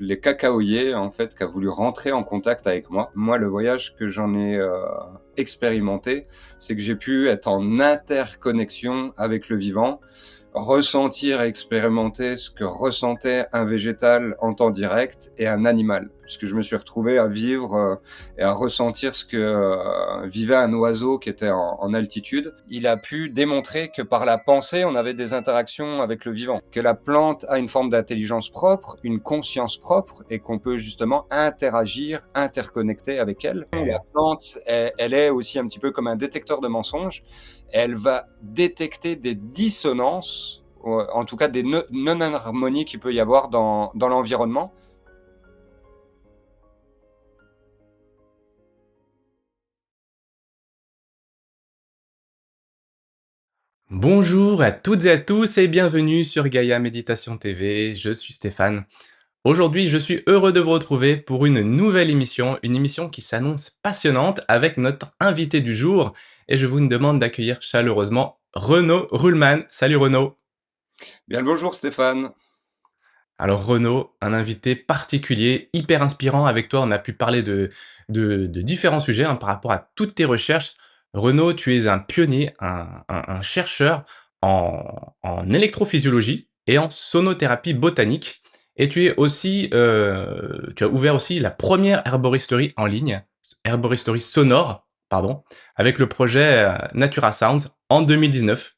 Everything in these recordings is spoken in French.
Les cacaoyers, en fait, qui a voulu rentrer en contact avec moi. Moi, le voyage que j'en ai expérimenté, c'est que j'ai pu être en interconnexion avec le vivant, ressentir et expérimenter ce que ressentait un végétal en temps direct et un animal. Puisque je me suis retrouvé à vivre et à ressentir ce que vivait un oiseau qui était en altitude. Il a pu démontrer que par la pensée, on avait des interactions avec le vivant, que la plante a une forme d'intelligence propre, une conscience propre, et qu'on peut justement interagir, interconnecter avec elle. La plante, elle est aussi un petit peu comme un détecteur de mensonges. Elle va détecter des dissonances, en tout cas des non-harmonies qu'il peut y avoir dans l'environnement. Bonjour à toutes et à tous et bienvenue sur Gaïa Méditation TV, je suis Stéphane. Aujourd'hui, je suis heureux de vous retrouver pour une nouvelle émission, une émission qui s'annonce passionnante avec notre invité du jour et je vous demande d'accueillir chaleureusement Renaud Ruhlmann. Salut Renaud. Bien le bonjour Stéphane. Alors Renaud, un invité particulier, hyper inspirant. Avec toi, on a pu parler de différents sujets par rapport à toutes tes recherches. Renaud, tu es un pionnier, un chercheur en électrophysiologie et en sonothérapie botanique. Et tu es aussi, tu as ouvert aussi la première herboristerie en ligne, herboristerie sonore, pardon, avec le projet Natura Sounds en 2019.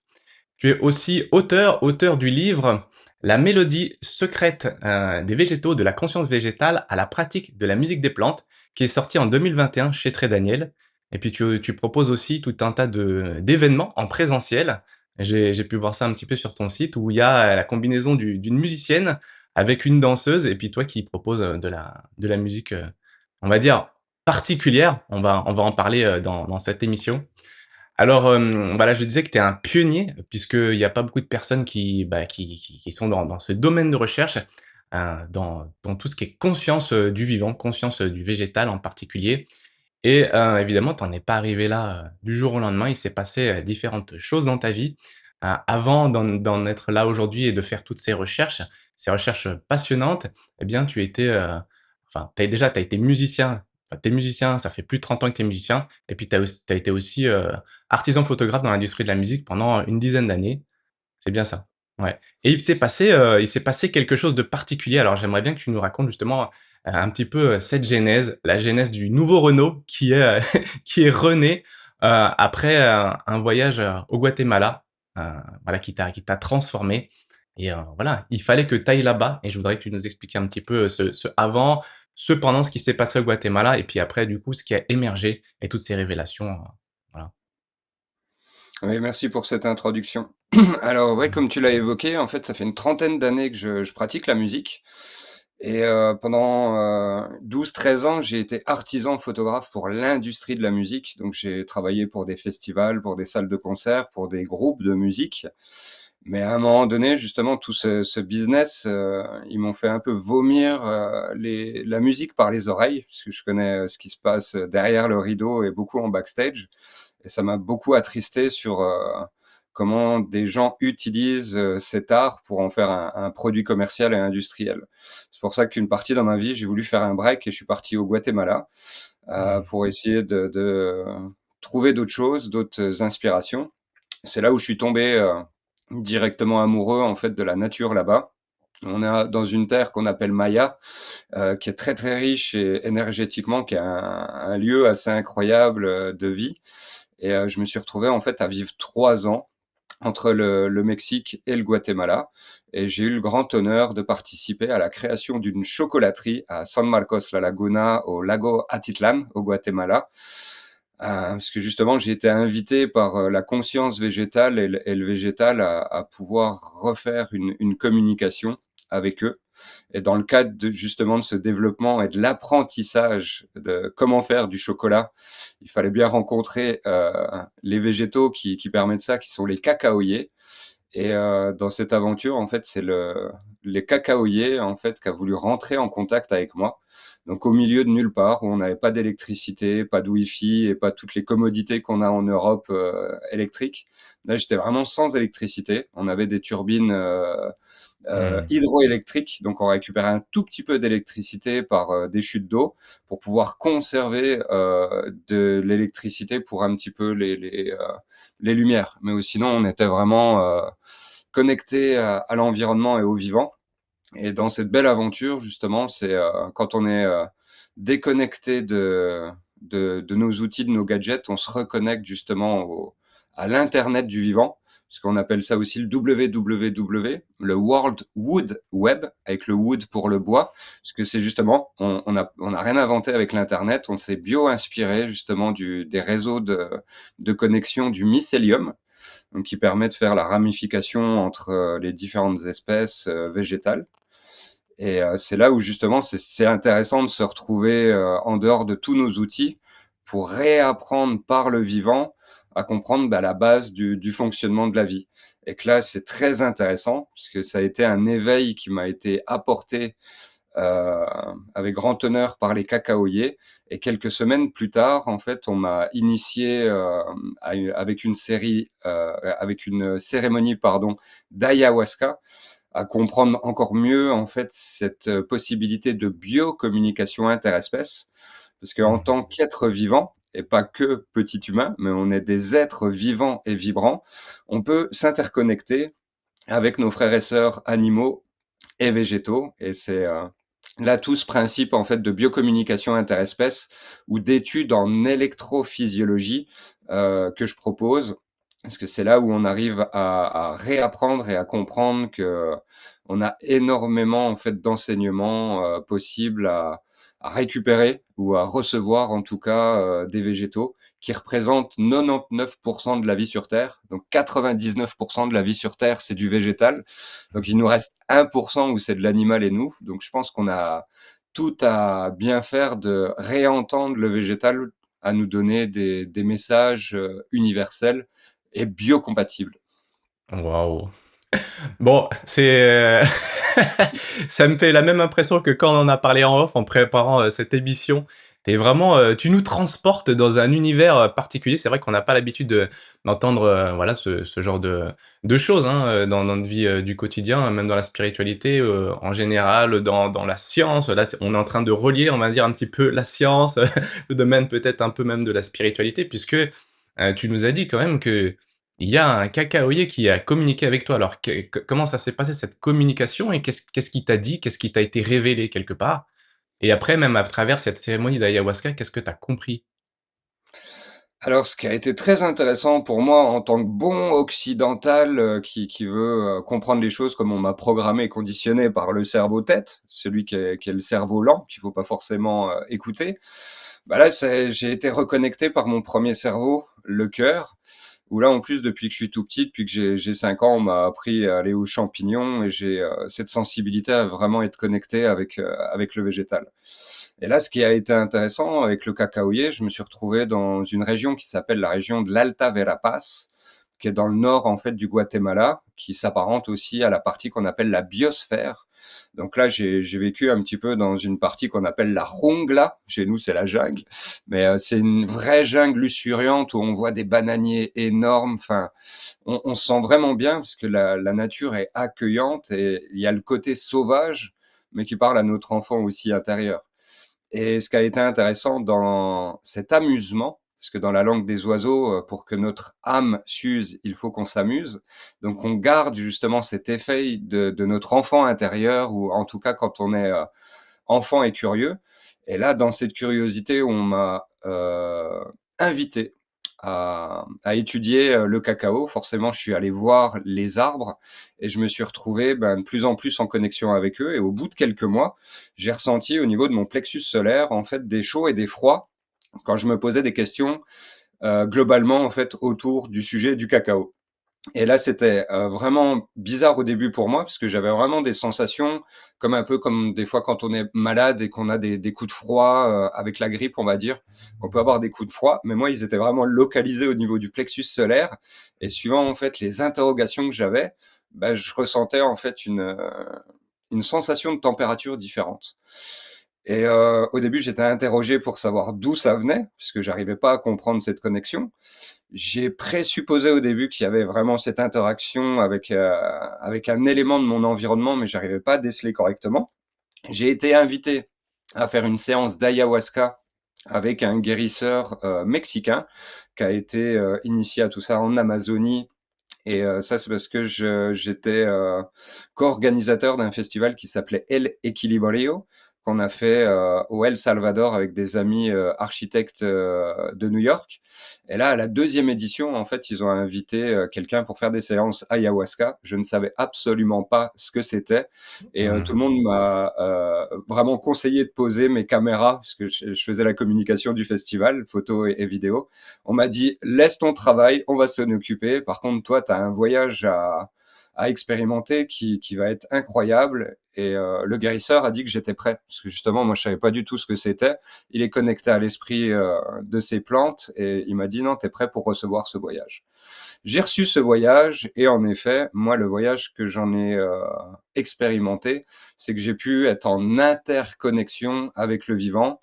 Tu es aussi auteur du livre «La mélodie secrète, des végétaux, de la conscience végétale à la pratique de la musique des plantes», qui est sorti en 2021 chez Très Daniel. Et puis tu proposes aussi tout un tas d'événements en présentiel. J'ai pu voir ça un petit peu sur ton site où il y a la combinaison d'une musicienne avec une danseuse et puis toi qui proposes, de la musique, on va dire particulière. On va en parler, dans cette émission. Alors, voilà, je disais que tu es un pionnier, puisqu'il y a pas beaucoup de personnes qui sont dans ce domaine de recherche, dans tout ce qui est conscience, du vivant, conscience, du végétal en particulier et évidemment, tu en es pas arrivé là, du jour au lendemain. Il s'est passé, différentes choses dans ta vie, avant d'en être là aujourd'hui et de faire toutes ces recherches passionnantes. Eh bien, tu étais, enfin, tu as été musicien, enfin, tu es musicien, ça fait plus de 30 ans que tu es musicien et puis tu as été aussi, artisan photographe dans l'industrie de la musique pendant une dizaine d'années. C'est bien ça? Ouais et il s'est passé quelque chose de particulier. Alors j'aimerais bien que tu nous racontes justement, un petit peu, cette genèse, la genèse du nouveau Renaud qui est, qui est rené, après, un voyage, au Guatemala, heu, voilà qui t'a transformé et voilà, il fallait que tu ailles là-bas et je voudrais que tu nous expliques un petit peu, ce avant, ce pendant, ce qui s'est passé au Guatemala et puis après du coup ce qui a émergé et toutes ces révélations, voilà. Oui, merci pour cette introduction. Alors ouais, comme tu l'as évoqué, en fait, ça fait une trentaine d'années que je pratique la musique et pendant 12-13 ans, j'ai été artisan photographe pour l'industrie de la musique. Donc j'ai travaillé pour des festivals, pour des salles de concert, pour des groupes de musique. Mais à un moment donné, justement, tout ce business, ils m'ont fait un peu vomir, la musique par les oreilles, parce que je connais, ce qui se passe derrière le rideau et beaucoup en backstage. Et ça m'a beaucoup attristé sur, comment des gens utilisent, cet art pour en faire un produit commercial et industriel. C'est pour ça qu'une partie dans ma vie, j'ai voulu faire un break et je suis parti au Guatemala, Mmh. pour essayer de trouver d'autres choses, d'autres inspirations. C'est là où je suis tombé, directement amoureux, en fait, de la nature là-bas. On est dans une terre qu'on appelle Maya, qui est très, très riche et énergétiquement, qui est un lieu assez incroyable, de vie. Et je me suis retrouvé, en fait, à vivre 3 ans entre le Mexique et le Guatemala et j'ai eu le grand honneur de participer à la création d'une chocolaterie à San Marcos La Laguna, au lago Atitlan, au Guatemala. Parce que justement, j'ai été invité par, la conscience végétale et le végétal à pouvoir refaire une communication avec eux et dans le cadre de justement de ce développement et de l'apprentissage de comment faire du chocolat, il fallait bien rencontrer, les végétaux qui permettent ça, qui sont les cacaoyers. Et dans cette aventure, en fait, c'est les cacaoyers, en fait, qui a voulu rentrer en contact avec moi. Donc au milieu de nulle part, où on n'avait pas d'électricité, pas de wifi et pas toutes les commodités qu'on a en Europe, électriques. Là, j'étais vraiment sans électricité. On avait des turbines, Mmh. hydroélectriques. Donc on récupère un tout petit peu d'électricité par des chutes d'eau pour pouvoir conserver de l'électricité pour un petit peu les lumières. Mais sinon, on était vraiment connecté à l'environnement et au vivant. Et dans cette belle aventure, justement, c'est quand on est déconnecté de nos outils, de nos gadgets, on se reconnecte justement à l'Internet du vivant, parce qu'on appelle ça aussi le WWW, le World Wood Web, avec le wood pour le bois, parce que c'est justement, on a rien inventé avec l'Internet, on s'est bio-inspiré justement des réseaux de connexion du mycélium, donc qui permet de faire la ramification entre les différentes espèces végétales. Et c'est là où justement c'est intéressant de se retrouver en dehors de tous nos outils pour réapprendre par le vivant à comprendre la base du fonctionnement de la vie. Et que là, c'est très intéressant parce que ça a été un éveil qui m'a été apporté euh, avec grand honneur par les cacaoyers. Et quelques semaines plus tard, en fait, on m'a initié avec une cérémonie, pardon, d'ayahuasca, à comprendre encore mieux en fait cette possibilité de biocommunication interespèces, parce qu'en Mmh. tant qu'être vivant, et pas que petit humain, mais on est des êtres vivants et vibrants, on peut s'interconnecter avec nos frères et sœurs animaux et végétaux, et c'est là tout ce principe en fait de biocommunication interespèces ou d'études en électrophysiologie que je propose, parce que c'est là où on arrive à réapprendre et à comprendre que on a énormément en fait d'enseignements possibles à récupérer ou à recevoir en tout cas des végétaux qui représentent 99% de la vie sur Terre. Donc 99% de la vie sur Terre, c'est du végétal. Donc il nous reste 1% où c'est de l'animal et nous. Donc je pense qu'on a tout à bien faire de réentendre le végétal à nous donner des messages universels et biocompatibles. Waouh! Bon, c'est, ça me fait la même impression que quand on en a parlé en off en préparant, cette émission. Tu vraiment, tu nous transportes dans un univers, particulier. C'est vrai qu'on n'a pas l'habitude d'entendre, voilà, ce genre de choses, hein, dans notre vie, du quotidien, même dans la spiritualité, en général, dans la science. Là, on est en train de relier, on va dire, un petit peu la science, le domaine peut-être un peu même de la spiritualité puisque, tu nous as dit quand même que il y a un cacaoyer qui a communiqué avec toi. Alors comment ça s'est passé cette communication et qu'est-ce qu'il t'a dit? Qu'est-ce qui t'a été révélé quelque part? Et après même à travers cette cérémonie d'ayahuasca, qu'est-ce que tu as compris? Alors, ce qui a été très intéressant pour moi en tant que bon occidental qui veut comprendre les choses comme on m'a programmé et conditionné par le cerveau-tête, celui qui est le cerveau lent, qu'il faut pas forcément écouter, bah là, j'ai été reconnecté par mon premier cerveau, le cœur, où là, en plus, depuis que je suis tout petit, depuis que j'ai 5 ans, on m'a appris à aller aux champignons et j'ai cette sensibilité à vraiment être connecté avec le végétal. Et là, ce qui a été intéressant avec le cacaoyer, je me suis retrouvé dans une région qui s'appelle la région de l'Alta Verapaz, qui est dans le nord en fait du Guatemala, qui s'apparente aussi à la partie qu'on appelle la biosphère. Donc là, j'ai vécu un petit peu dans une partie qu'on appelle la jungla. Chez nous, c'est la jungle, mais c'est une vraie jungle luxuriante où on voit des bananiers énormes. Enfin, on se sent vraiment bien parce que la nature est accueillante et il y a le côté sauvage, mais qui parle à notre enfant aussi intérieur. Et ce qui a été intéressant dans cet amusement, parce que dans la langue des oiseaux, pour que notre âme s'use, il faut qu'on s'amuse. Donc on garde justement cet effet de notre enfant intérieur, ou en tout cas quand on est enfant et curieux. Et là, dans cette curiosité, on m'a invité à étudier le cacao. Forcément, je suis allé voir les arbres et je me suis retrouvé de plus en plus en connexion avec eux. Et au bout de quelques mois, j'ai ressenti au niveau de mon plexus solaire en fait des chauds et des froids quand je me posais des questions globalement en fait autour du sujet du cacao. Et là, c'était vraiment bizarre au début pour moi, parce que j'avais vraiment des sensations comme un peu comme des fois quand on est malade et qu'on a des coups de froid avec la grippe, on va dire, qu'on peut avoir des coups de froid. Mais moi, ils étaient vraiment localisés au niveau du plexus solaire. Et suivant en fait les interrogations que j'avais, je ressentais en fait une sensation de température différente. Et au début, j'étais interrogé pour savoir d'où ça venait, puisque j'arrivais pas à comprendre cette connexion. J'ai présupposé au début qu'il y avait vraiment cette interaction avec un élément de mon environnement, mais j'arrivais pas à déceler correctement. J'ai été invité à faire une séance d'ayahuasca avec un guérisseur, mexicain qui a été, initié à tout ça en Amazonie et ça, c'est parce que j'étais, co-organisateur d'un festival qui s'appelait El Equilibrio, qu'on a fait, au El Salvador avec des amis, architectes, de New York. Et là, à la deuxième édition, en fait, ils ont invité, quelqu'un pour faire des séances ayahuasca. Je ne savais absolument pas ce que c'était et tout le Mmh. monde m'a, vraiment conseillé de poser mes caméras, parce que je faisais la communication du festival, photos et vidéos. On m'a dit: «Laisse ton travail, on va s'en occuper. Par contre, toi, tu as un voyage à expérimenter qui va être incroyable» et le guérisseur a dit que j'étais prêt. Parce que justement, moi, je savais pas du tout ce que c'était. Il est connecté à l'esprit, de ces plantes et il m'a dit: «Non, tu es prêt pour recevoir ce voyage». J'ai reçu ce voyage et en effet, moi, le voyage que j'en ai, expérimenté, c'est que j'ai pu être en interconnexion avec le vivant,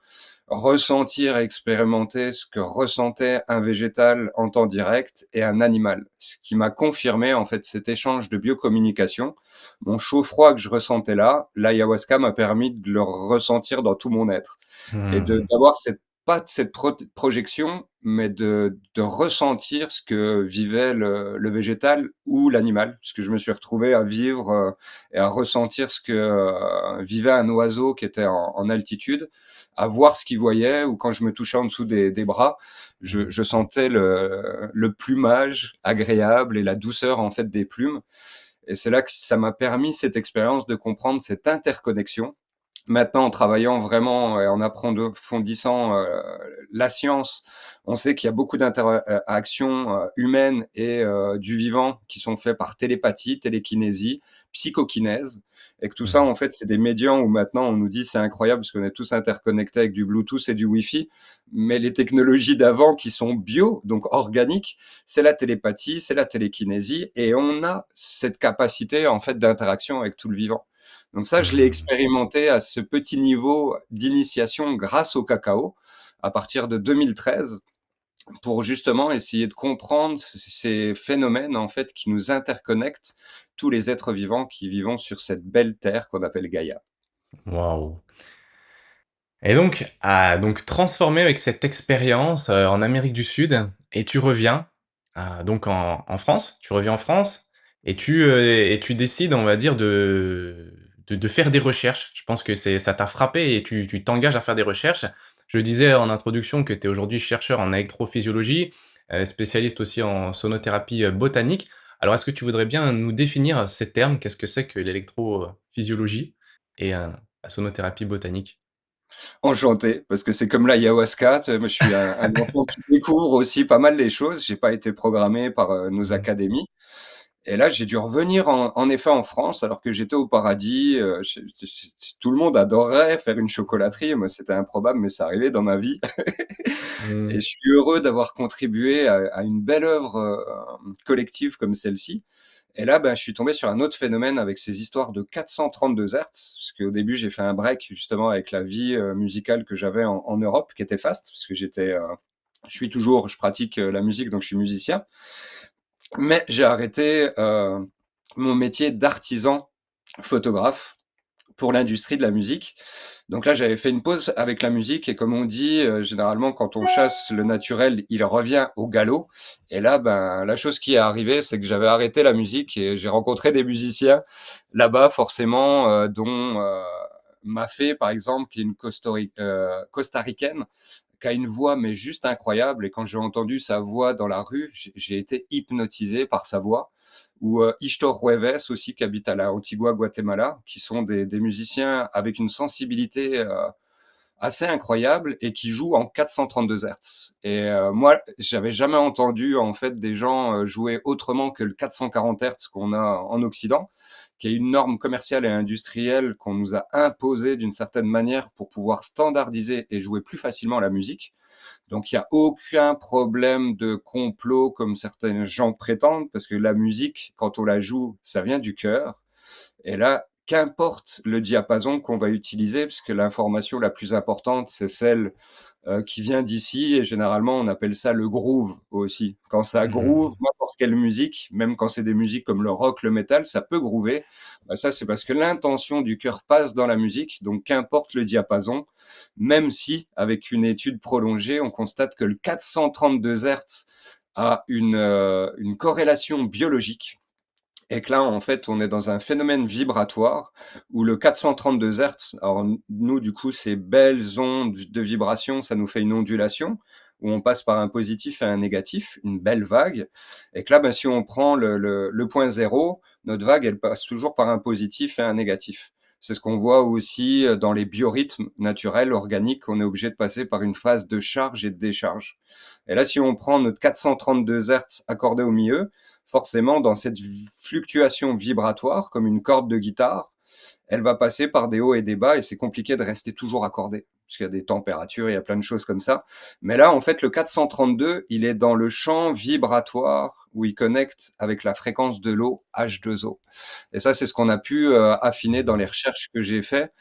ressentir et expérimenter ce que ressentait un végétal en temps direct et un animal. Ce qui m'a confirmé, en fait, cet échange de biocommunication. Mon chaud-froid que je ressentais là, l'ayahuasca m'a permis de le ressentir dans tout mon être et Mmh. d'avoir cette pas de cette projection, mais de ressentir ce que vivait le végétal ou l'animal. Parce que je me suis retrouvé à vivre, et à ressentir ce que, vivait un oiseau qui était en altitude, à voir ce qu'il voyait ou quand je me touchais en dessous des bras, Mmh. je sentais le plumage agréable et la douceur, en fait, des plumes et c'est là que ça m'a permis cette expérience de comprendre cette interconnexion. Maintenant, en travaillant vraiment et en approfondissant, la science, on sait qu'il y a beaucoup d'interactions, humaines et du vivant qui sont faits par télépathie, télékinésie, psychokinèse et que tout ça, Mmh. en fait, c'est des médiums où maintenant on nous dit: «C'est incroyable parce qu'on est tous interconnectés avec du Bluetooth et du Wi-Fi». Mais les technologies d'avant qui sont bio, donc organiques, c'est la télépathie, c'est la télékinésie et on a cette capacité, en fait, d'interaction avec tout le vivant. Donc ça, je l'ai Mmh. expérimenté à ce petit niveau d'initiation grâce au cacao, à partir de 2013, pour justement essayer de comprendre ces phénomènes, en fait, qui nous interconnectent, tous les êtres vivants qui vivons sur cette belle terre qu'on appelle Gaïa. Waouh! Et donc transformé avec cette expérience, en Amérique du Sud et tu reviens, donc en France. Tu reviens en France et tu décides, on va dire, de faire des recherches. Je pense que ça t'a frappé et tu t'engages à faire des recherches. Je disais en introduction que tu es aujourd'hui chercheur en électrophysiologie, spécialiste aussi en sonothérapie, botanique. Alors est-ce que tu voudrais bien nous définir ces termes? Qu'est-ce que c'est que l'électrophysiologie et la sonothérapie botanique? Enchanté, parce que c'est comme l'ayahuasca, tu sais, moi je suis un enfant qui découvre aussi pas mal les choses. J'ai pas été programmé par, nos Mmh. académies et là, j'ai dû revenir en effet en France alors que j'étais au paradis, tout le monde adorait faire une chocolaterie. Moi, c'était improbable, mais ça arrivait dans ma vie et Mmh. je suis heureux d'avoir contribué à une belle œuvre, collective comme celle-ci et là, ben, je suis tombé sur un autre phénomène avec ces histoires de 432 hertz, parce qu'au début, j'ai fait un break justement avec la vie, musicale que j'avais en Europe qui était faste, parce que je pratique, la musique, donc je suis musicien. Mais j'ai arrêté, mon métier d'artisan photographe pour l'industrie de la musique. Donc là, j'avais fait une pause avec la musique et comme on dit, généralement quand on chasse le naturel, il revient au galop et là, ben, la chose qui est arrivée, c'est que j'avais arrêté la musique et j'ai rencontré des musiciens là-bas forcément, dont, Mafé par exemple, qui est une costaricaine, qui a une voix mais juste incroyable et quand j'ai entendu sa voix dans la rue, j'ai été hypnotisé par sa voix ou Ishtor Jueves aussi qui habite à la Antigua, Guatemala, qui sont des musiciens avec une sensibilité assez incroyable et qui jouent en 432 Hz. Et moi, j'avais jamais entendu en fait des gens jouer autrement que le 440 Hz qu'on a en Occident, qui est une norme commerciale et industrielle qu'on nous a imposée d'une certaine manière pour pouvoir standardiser et jouer plus facilement la musique. Donc il n'y a aucun problème de complot comme certains gens prétendent, parce que la musique, quand on la joue, ça vient du cœur. Et là, qu'importe le diapason qu'on va utiliser, puisque l'information la plus importante, c'est celle qui vient d'ici et généralement on appelle ça le groove aussi. Quand ça groove, Mmh. n'importe quelle musique, même quand c'est des musiques comme le rock, le métal, ça peut groover. Bah, ça, c'est parce que l'intention du cœur passe dans la musique, donc qu'importe le diapason, même si, avec une étude prolongée, on constate que le 432 Hz a une corrélation biologique et que là, en fait, on est dans un phénomène vibratoire où le 432 Hz, alors nous, du coup, ces belles ondes de vibration, ça nous fait une ondulation où on passe par un positif et un négatif, une belle vague. Et que là, ben, si on prend le point zéro, notre vague, elle passe toujours par un positif et un négatif. C'est ce qu'on voit aussi dans les biorhythmes naturels, organiques, on est obligé de passer par une phase de charge et de décharge. Et là, si on prend notre 432 Hz accordé au milieu, forcément, dans cette fluctuation vibratoire, comme une corde de guitare, elle va passer par des hauts et des bas et c'est compliqué de rester toujours accordé. Parce qu'il y a des températures, il y a plein de choses comme ça. Mais là, en fait, le 432, il est dans le champ vibratoire où il connecte avec la fréquence de l'eau H2O. Et ça, c'est ce qu'on a pu affiner dans les recherches que j'ai fait,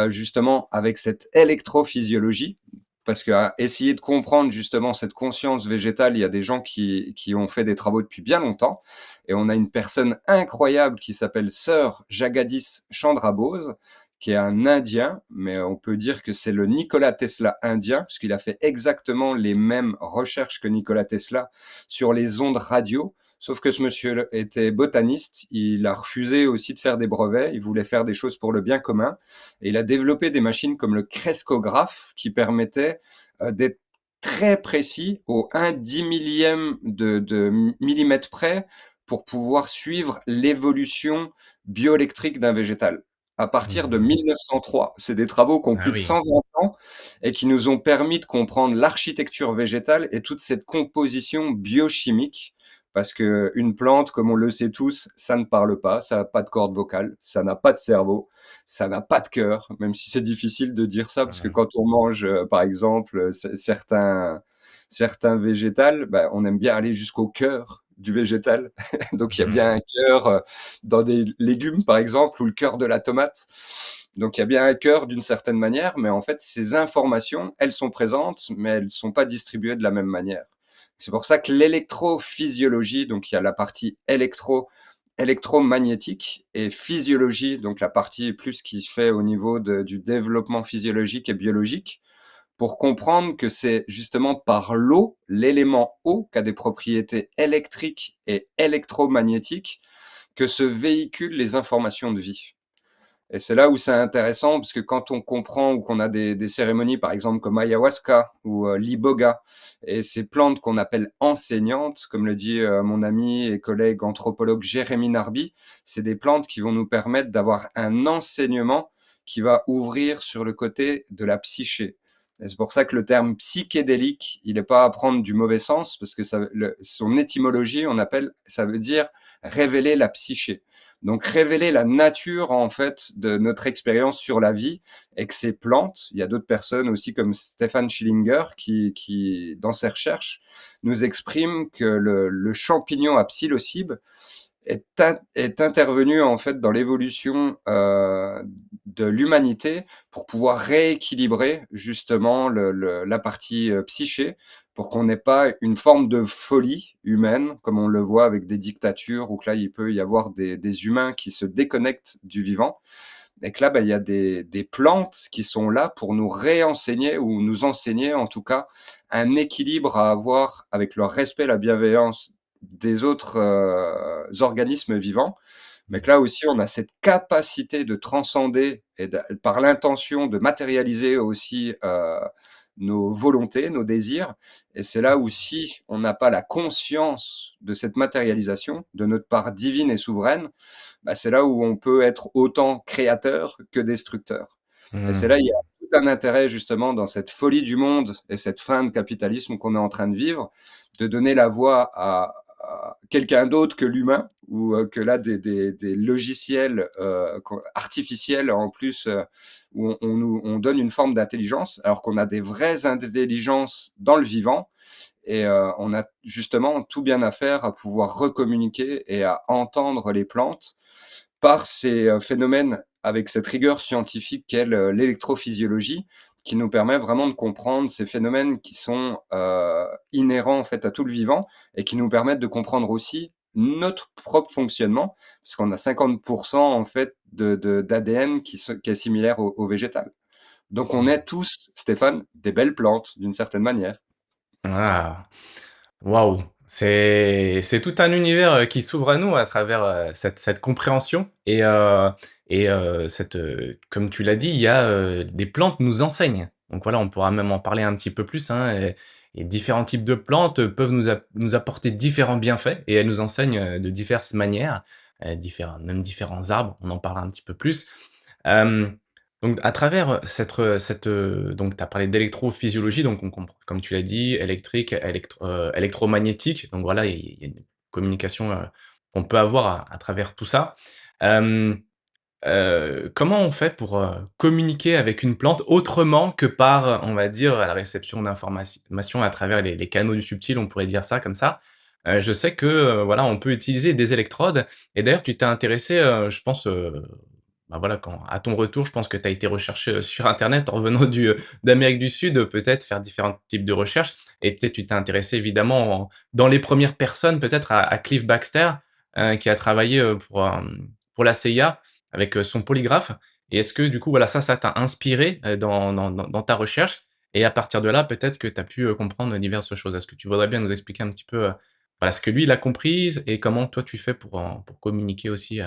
justement avec cette électrophysiologie. Parce qu'à essayer de comprendre justement cette conscience végétale, il y a des gens qui ont fait des travaux depuis bien longtemps. Et on a une personne incroyable qui s'appelle Sir Jagadish Chandra Bose, qui est un Indien, mais on peut dire que c'est le Nikola Tesla indien, puisqu'il a fait exactement les mêmes recherches que Nikola Tesla sur les ondes radio. Sauf que ce monsieur était botaniste, il a refusé aussi de faire des brevets, il voulait faire des choses pour le bien commun. Et il a développé des machines comme le crescographe qui permettaient d'être très précis au 1 10 millième de millimètre près pour pouvoir suivre l'évolution bioélectrique d'un végétal. À partir de Mmh. 1903, c'est des travaux qui ont Ah plus de oui. 120 ans et qui nous ont permis de comprendre l'architecture végétale et toute cette composition biochimique. Parce que une plante, comme on le sait tous, ça ne parle pas, ça n'a pas de corde vocale, ça n'a pas de cerveau, ça n'a pas de cœur, même si c'est difficile de dire ça, parce que Mmh. quand on mange, par exemple, certains végétals, bah, on aime bien aller jusqu'au cœur du végétal. Donc il y a bien Mmh. un cœur dans des légumes, par exemple, ou le cœur de la tomate. Donc il y a bien un cœur d'une certaine manière, mais en fait, ces informations, elles sont présentes, mais elles ne sont pas distribuées de la même manière. C'est pour ça que l'électrophysiologie, donc il y a la partie électromagnétique et physiologie, donc la partie plus qui se fait au niveau du développement physiologique et biologique, pour comprendre que c'est justement par l'eau, l'élément eau, qui a des propriétés électriques et électromagnétiques, que se véhiculent les informations de vie. Et c'est là où c'est intéressant, parce que quand on comprend ou qu'on a des cérémonies, par exemple, comme ayahuasca ou l'iboga, et ces plantes qu'on appelle enseignantes, comme le dit mon ami et collègue anthropologue Jérémy Narby, c'est des plantes qui vont nous permettre d'avoir un enseignement qui va ouvrir sur le côté de la psyché. Et c'est pour ça que le terme psychédélique, il n'est pas à prendre du mauvais sens, parce que son étymologie, ça veut dire révéler la psyché. Donc révéler la nature en fait de notre expérience sur la vie et que ces plantes, il y a d'autres personnes aussi comme Stefan Schillinger qui dans ses recherches nous exprime que le champignon à psilocybe est intervenu en fait dans l'évolution de l'humanité pour pouvoir rééquilibrer justement la partie psyché pour qu'on n'ait pas une forme de folie humaine comme on le voit avec des dictatures où que là il peut y avoir des humains qui se déconnectent du vivant et que là il y a des plantes qui sont là pour nous réenseigner ou nous enseigner en tout cas un équilibre à avoir avec le respect, la bienveillance des autres organismes vivants, mais Mmh. que là aussi on a cette capacité de transcender et par l'intention de matérialiser aussi nos volontés, nos désirs. Et c'est là où si on n'a pas la conscience de cette matérialisation, de notre part divine et souveraine, bah, c'est là où on peut être autant créateur que destructeur. Et c'est là il y a Mmh. tout un intérêt justement dans cette folie du monde et cette fin de capitalisme qu'on est en train de vivre, de donner la voix à quelqu'un d'autre que l'humain ou que là des logiciels artificiels en plus où on donne une forme d'intelligence alors qu'on a des vraies intelligences dans le vivant et on a justement tout bien à faire à pouvoir recommuniquer et à entendre les plantes par ces phénomènes avec cette rigueur scientifique qu'est l'électrophysiologie, qui nous permet vraiment de comprendre ces phénomènes qui sont, inhérents, en fait, à tout le vivant et qui nous permettent de comprendre aussi notre propre fonctionnement, puisqu'on a 50 en fait de d'ADN qui est similaire au végétal. Donc on est tous, Stéphane, des belles plantes d'une certaine manière. Ah! Waouh! C'est tout un univers, qui s'ouvre à nous à travers, cette compréhension comme tu l'as dit, il y a, des plantes nous enseignent. Donc voilà, on pourra même en parler un petit peu plus, hein, et différents types de plantes, peuvent nous apporter différents bienfaits et elles nous enseignent, de diverses manières, différents arbres, on en parlera un petit peu plus. Hem, donc à travers, donc tu as parlé d'électrophysiologie, donc on comprend comme tu l'as dit, électrique, électromagnétique, donc voilà, il y a une communication, qu'on peut avoir à travers tout ça. Hem, Comment on fait pour, communiquer avec une plante autrement que par, on va dire, la réception d'informations à travers les canaux du subtil, on pourrait dire ça comme ça? Je sais que, voilà, on peut utiliser des électrodes et d'ailleurs tu t'es intéressé, je pense, bah, voilà, quand à ton retour, je pense que tu as été rechercher, sur internet en revenant d'Amérique du Sud, peut-être faire différents types de recherches et peut-être tu t'es intéressé évidemment dans les premières personnes peut-être à Cliff Baxter, qui a travaillé, pour la CIA avec, son polygraphe et est-ce que du coup, voilà, ça t'a inspiré, dans ta recherche et à partir de là, peut-être que tu as pu, comprendre diverses choses? Est-ce que tu voudrais bien nous expliquer un petit peu, voilà, ce que lui il a compris et comment toi tu fais pour communiquer aussi,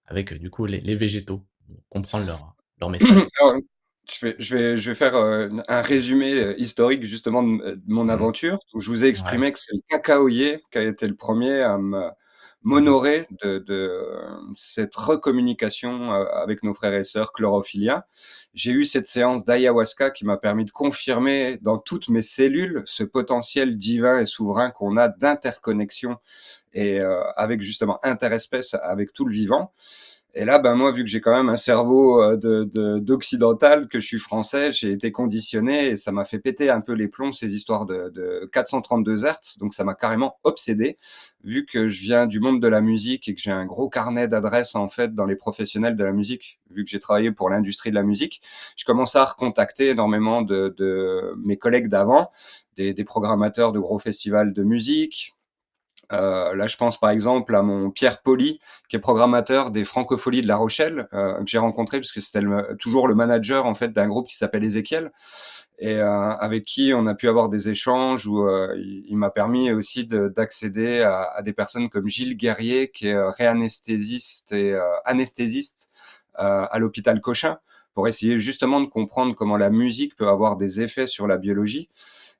avec, du coup, les végétaux, comprendre leur message. Alors, je vais faire, un résumé, historique justement de mon Mmh. aventure, où je vous ai Ouais. exprimé que c'est le cacaoyer qui a été le premier à Mmh. m'honorer de cette recommunication, avec nos frères et sœurs chlorophylliens. J'ai eu cette séance d'ayahuasca qui m'a permis de confirmer dans toutes mes cellules ce potentiel divin et souverain qu'on a d'interconnexion et avec justement interespèces, avec tout le vivant. Et là, ben moi, vu que j'ai quand même un cerveau d'occidental, que je suis français, j'ai été conditionné et ça m'a fait péter un peu les plombs, ces histoires de 432 Hertz. Donc ça m'a carrément obsédé, vu que je viens du monde de la musique et que j'ai un gros carnet d'adresses en fait dans les professionnels de la musique, vu que j'ai travaillé pour l'industrie de la musique. Je commençais à recontacter énormément de mes collègues d'avant, des programmateurs de gros festivals de musique. Là, je pense par exemple à mon Pierre Poli, qui est programmateur des Francopholies de La Rochelle, que j'ai rencontré parce que c'était toujours le manager en fait d'un groupe qui s'appelle Ezekiel et avec qui on a pu avoir des échanges où il m'a permis aussi d'accéder à des personnes comme Gilles Guerrier, qui est réanesthésiste et anesthésiste à l'hôpital Cochin, pour essayer justement de comprendre comment la musique peut avoir des effets sur la biologie.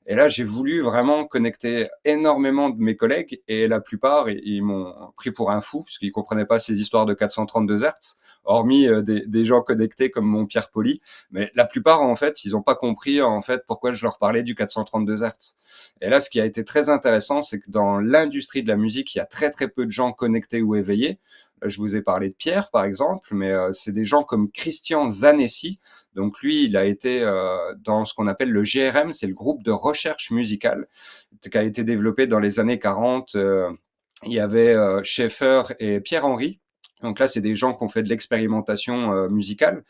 Et là, j'ai voulu vraiment connecter énormément de mes collègues et la plupart, ils m'ont pris pour un fou parce qu'ils comprenaient pas ces histoires de 432 Hertz, hormis des gens connectés comme mon Pierre Poli. Mais la plupart, en fait, ils ont pas compris en fait pourquoi je leur parlais du 432 Hertz. Et là, ce qui a été très intéressant, c'est que dans l'industrie de la musique, il y a très très peu de gens connectés ou éveillés. Je vous ai parlé de Pierre, par exemple, mais c'est des gens comme Christian Zanessi. Donc lui, il a été dans ce qu'on appelle le GRM, c'est le groupe de recherche musicale, qui a été développé dans les années 40. Il y avait Schaeffer et Pierre-Henry. Donc là, c'est des gens qui ont fait de l'expérimentation musicale.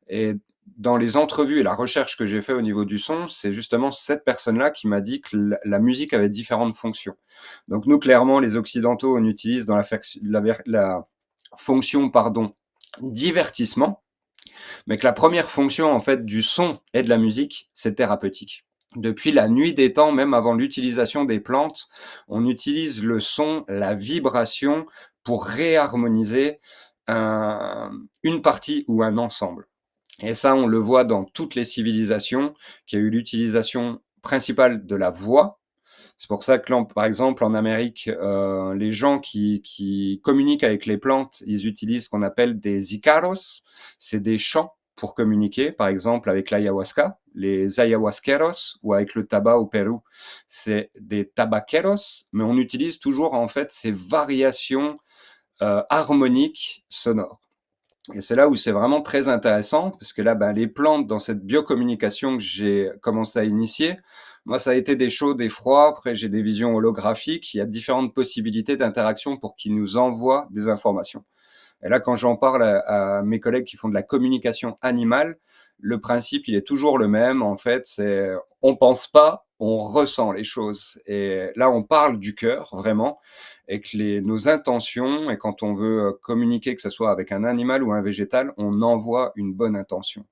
Et dans les entrevues et la recherche que j'ai fait au niveau du son, c'est justement cette personne-là qui m'a dit que la musique avait différentes fonctions. Donc nous, clairement, les Occidentaux, on utilise dans la fonction, pardon, divertissement, mais que la première fonction en fait du son et de la musique, c'est thérapeutique. Depuis la nuit des temps, même avant l'utilisation des plantes, on utilise le son, la vibration pour réharmoniser une partie ou un ensemble. Et ça, on le voit dans toutes les civilisations, qu'il y a eu l'utilisation principale de la voix. C'est pour ça que, par exemple, en Amérique, les gens qui communiquent avec les plantes, ils utilisent ce qu'on appelle des icaros. C'est des chants pour communiquer, par exemple avec l'ayahuasca, les ayahuasqueros, ou avec le tabac au Pérou, c'est des tabaqueros, mais on utilise toujours en fait ces variations harmoniques sonores. Et c'est là où c'est vraiment très intéressant, parce que là, ben, les plantes, dans cette biocommunication que j'ai commencé à initier, moi, ça a été des chauds, des froids. Après, j'ai des visions holographiques. Il y a différentes possibilités d'interaction pour qu'ils nous envoient des informations. Et là, quand j'en parle à mes collègues qui font de la communication animale, le principe, il est toujours le même. En fait, c'est on pense pas, on ressent les choses. Et là, on parle du cœur, vraiment, et que nos intentions, et quand on veut communiquer, que ce soit avec un animal ou un végétal, on envoie une bonne intention.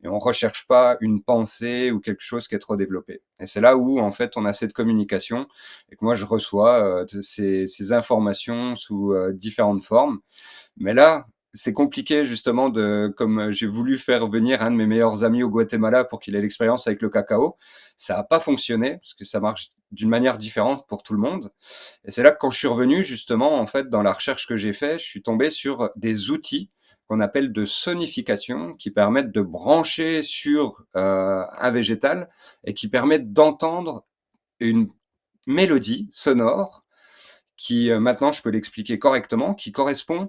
Et on recherche pas une pensée ou quelque chose qui est trop développé. Et c'est là où, en fait, on a cette communication et que moi, je reçois ces informations sous différentes formes. Mais là, c'est compliqué justement comme j'ai voulu faire venir un de mes meilleurs amis au Guatemala pour qu'il ait l'expérience avec le cacao, ça n'a pas fonctionné parce que ça marche d'une manière différente pour tout le monde. Et c'est là que quand je suis revenu justement, en fait, dans la recherche que j'ai fait, je suis tombé sur des outils qu'on appelle de sonification qui permettent de brancher sur un végétal et qui permettent d'entendre une mélodie sonore qui, maintenant, je peux l'expliquer correctement, qui correspond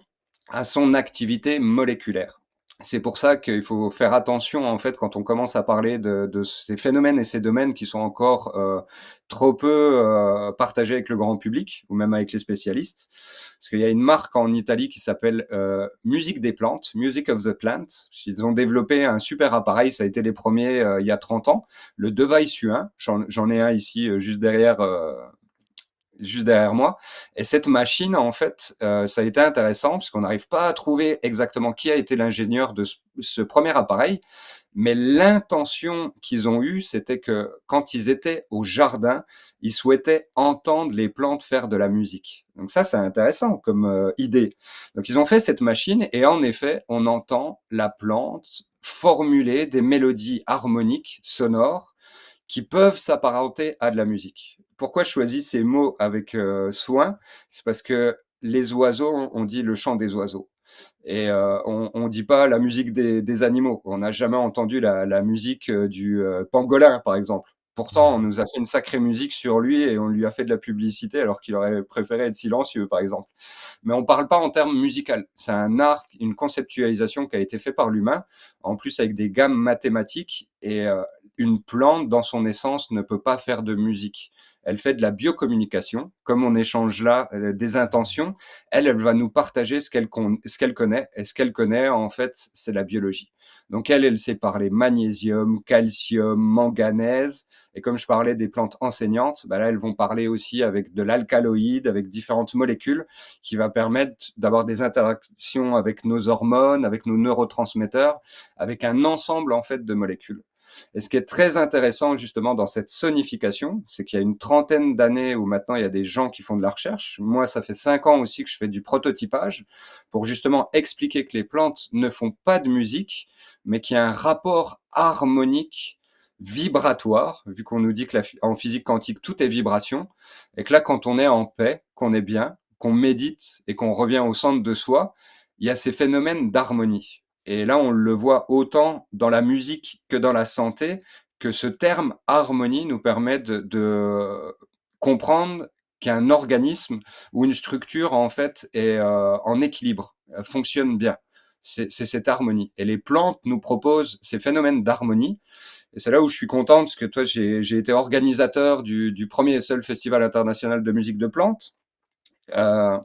à son activité moléculaire. C'est pour ça qu'il faut faire attention, en fait, quand on commence à parler de ces phénomènes et ces domaines qui sont encore trop peu partagés avec le grand public ou même avec les spécialistes. Parce qu'il y a une marque en Italie qui s'appelle Musique des plantes, Music of the Plant. Ils ont développé un super appareil, ça a été les premiers il y a 30 ans, le Device U1. J'en ai un ici juste derrière moi. Et cette machine, en fait, ça a été intéressant parce qu'on n'arrive pas à trouver exactement qui a été l'ingénieur de ce premier appareil, mais l'intention qu'ils ont eue, c'était que quand ils étaient au jardin, ils souhaitaient entendre les plantes faire de la musique. Donc ça, c'est intéressant comme idée. Donc ils ont fait cette machine et en effet, on entend la plante formuler des mélodies harmoniques, sonores, qui peuvent s'apparenter à de la musique. Pourquoi je choisis ces mots avec soin? C'est parce que les oiseaux, on dit le chant des oiseaux. Et on dit pas la musique des animaux. On n'a jamais entendu la musique du pangolin, par exemple. Pourtant, on Mmh. nous a fait une sacrée musique sur lui et on lui a fait de la publicité alors qu'il aurait préféré être silencieux, par exemple. Mais on parle pas en termes musical. C'est un art, une conceptualisation qui a été fait par l'humain, en plus avec des gammes mathématiques. Et une plante, dans son essence, ne peut pas faire de musique. Elle fait de la biocommunication, comme on échange là des intentions. Elle va nous partager ce qu'elle connaît. Et ce qu'elle connaît, en fait, c'est la biologie. Donc elle sait parler magnésium, calcium, manganèse. Et comme je parlais des plantes enseignantes, bah là, elles vont parler aussi avec de l'alcaloïde, avec différentes molécules qui va permettre d'avoir des interactions avec nos hormones, avec nos neurotransmetteurs, avec un ensemble en fait de molécules. Et ce qui est très intéressant justement dans cette sonification, c'est qu'il y a une trentaine d'années où maintenant il y a des gens qui font de la recherche. Moi, ça fait 5 ans aussi que je fais du prototypage pour justement expliquer que les plantes ne font pas de musique, mais qu'il y a un rapport harmonique vibratoire, vu qu'on nous dit que en physique quantique, tout est vibration, et que là, quand on est en paix, qu'on est bien, qu'on médite et qu'on revient au centre de soi, il y a ces phénomènes d'harmonie. Et là, on le voit autant dans la musique que dans la santé, que ce terme harmonie nous permet de comprendre qu'un organisme ou une structure, en fait, est en équilibre, fonctionne bien. C'est cette harmonie. Et les plantes nous proposent ces phénomènes d'harmonie. Et c'est là où je suis content, parce que toi, j'ai été organisateur du premier et seul festival international de musique de plantes. Euh,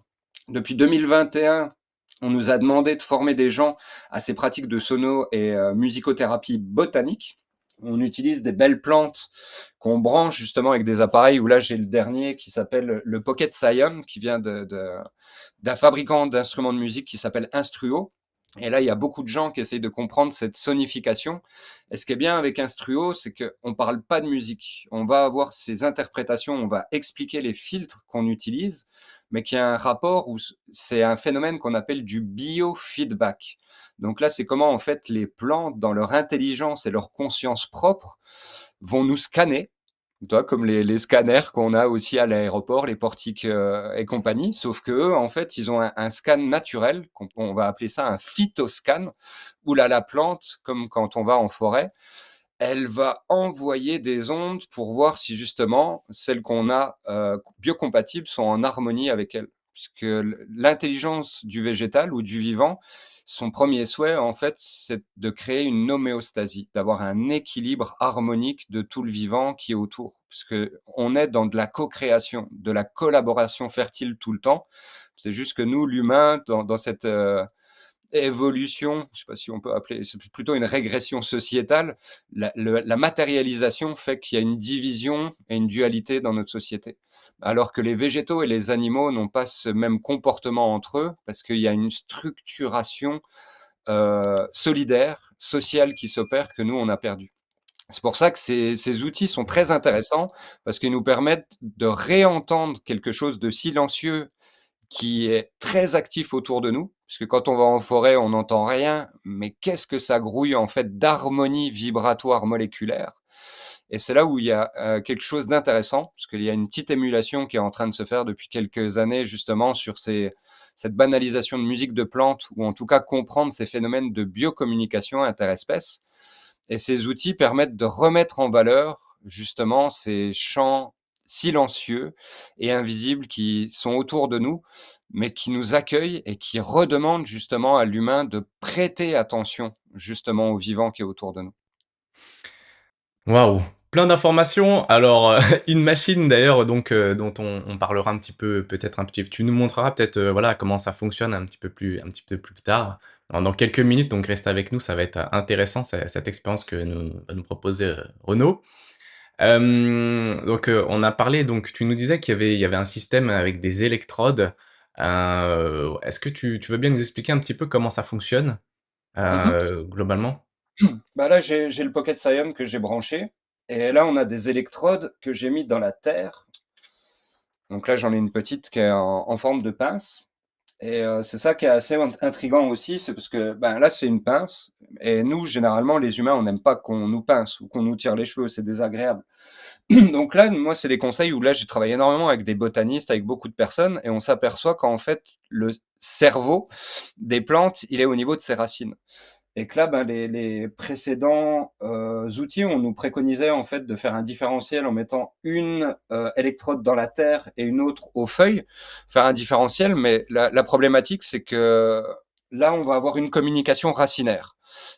Depuis 2021, on nous a demandé de former des gens à ces pratiques de sono et musicothérapie botanique. On utilise des belles plantes qu'on branche justement avec des appareils, où là j'ai le dernier qui s'appelle le Pocket Scion, qui vient d'un fabricant d'instruments de musique qui s'appelle Instruo. Et là, il y a beaucoup de gens qui essayent de comprendre cette sonification. Et ce qui est bien avec Instruo, c'est qu'on ne parle pas de musique. On va avoir ces interprétations, on va expliquer les filtres qu'on utilise, mais qu'il y a un rapport où c'est un phénomène qu'on appelle du biofeedback. Donc là, c'est comment en fait les plantes, dans leur intelligence et leur conscience propre, vont nous scanner, toi, comme les scanners qu'on a aussi à l'aéroport, les portiques et compagnie, sauf qu'eux, en fait, ils ont un scan naturel, on va appeler ça un phytoscan, où là, la plante, comme quand on va en forêt, elle va envoyer des ondes pour voir si justement celles qu'on a biocompatibles sont en harmonie avec elle. Puisque l'intelligence du végétal ou du vivant, son premier souhait, en fait, c'est de créer une homéostasie, d'avoir un équilibre harmonique de tout le vivant qui est autour. Puisque on est dans de la co-création, de la collaboration fertile tout le temps. C'est juste que nous, l'humain, dans cette évolution, je sais pas si on peut appeler, c'est plutôt une régression sociétale. La matérialisation fait qu'il y a une division et une dualité dans notre société. Alors que les végétaux et les animaux n'ont pas ce même comportement entre eux, parce qu'il y a une structuration solidaire, sociale qui s'opère que nous, on a perdu. C'est pour ça que ces outils sont très intéressants, parce qu'ils nous permettent de réentendre quelque chose de silencieux qui est très actif autour de nous, parce que quand on va en forêt, on n'entend rien, mais qu'est-ce que ça grouille en fait d'harmonie vibratoire moléculaire. Et c'est là où il y a quelque chose d'intéressant, parce qu'il y a une petite émulation qui est en train de se faire depuis quelques années justement sur cette banalisation de musique de plantes, ou en tout cas comprendre ces phénomènes de biocommunication interespèces. Et ces outils permettent de remettre en valeur justement ces champs silencieux et invisibles qui sont autour de nous, mais qui nous accueillent et qui redemandent justement à l'humain de prêter attention justement au vivant qui est autour de nous. Waouh! Plein d'informations. Alors, une machine d'ailleurs donc dont on parlera un petit peu peut-être un petit tu nous montreras peut-être, voilà comment ça fonctionne un petit peu plus tard, dans quelques minutes donc reste avec nous, ça va être intéressant cette expérience que va nous proposer, Renaud. Donc, on a parlé donc tu nous disais qu'il y avait un système avec des électrodes. Est-ce que tu veux bien nous expliquer un petit peu comment ça fonctionne, Mmh. globalement? Bah là, j'ai le Pocket Scion que j'ai branché, et là, on a des électrodes que j'ai mis dans la terre. Donc là, j'en ai une petite qui est en forme de pince. Et c'est ça qui est assez intriguant aussi, c'est parce que ben, là, c'est une pince. Et nous, généralement, les humains, on n'aime pas qu'on nous pince ou qu'on nous tire les cheveux, c'est désagréable. Donc là, moi, c'est des conseils où là, j'ai travaillé énormément avec des botanistes, avec beaucoup de personnes, et on s'aperçoit qu'en fait, le cerveau des plantes, il est au niveau de ses racines. Et que là, ben, les précédents outils, on nous préconisait en fait de faire un différentiel en mettant une électrode dans la terre et une autre aux feuilles, faire un différentiel. Mais la problématique, c'est que là, on va avoir une communication racinaire.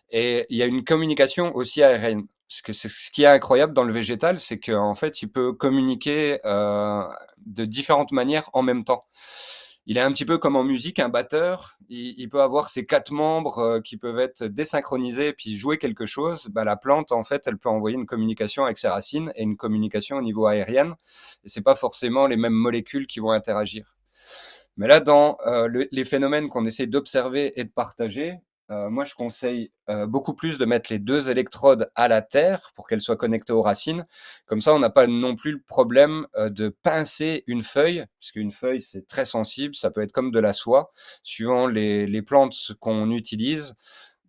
Et il y a une communication aussi aérienne. Ce qui est incroyable dans le végétal, c'est qu'en fait, il peut communiquer de différentes manières en même temps. Il est un petit peu comme en musique, un batteur. Il peut avoir ses quatre membres qui peuvent être désynchronisés puis jouer quelque chose. Bah, la plante, en fait, elle peut envoyer une communication avec ses racines et une communication au niveau aérien. Et c'est pas forcément les mêmes molécules qui vont interagir. Mais là, dans les phénomènes qu'on essaie d'observer et de partager, moi, je conseille beaucoup plus de mettre les deux électrodes à la terre pour qu'elles soient connectées aux racines. Comme ça, on n'a pas non plus le problème de pincer une feuille, puisqu'une feuille, c'est très sensible, ça peut être comme de la soie. Suivant les plantes qu'on utilise,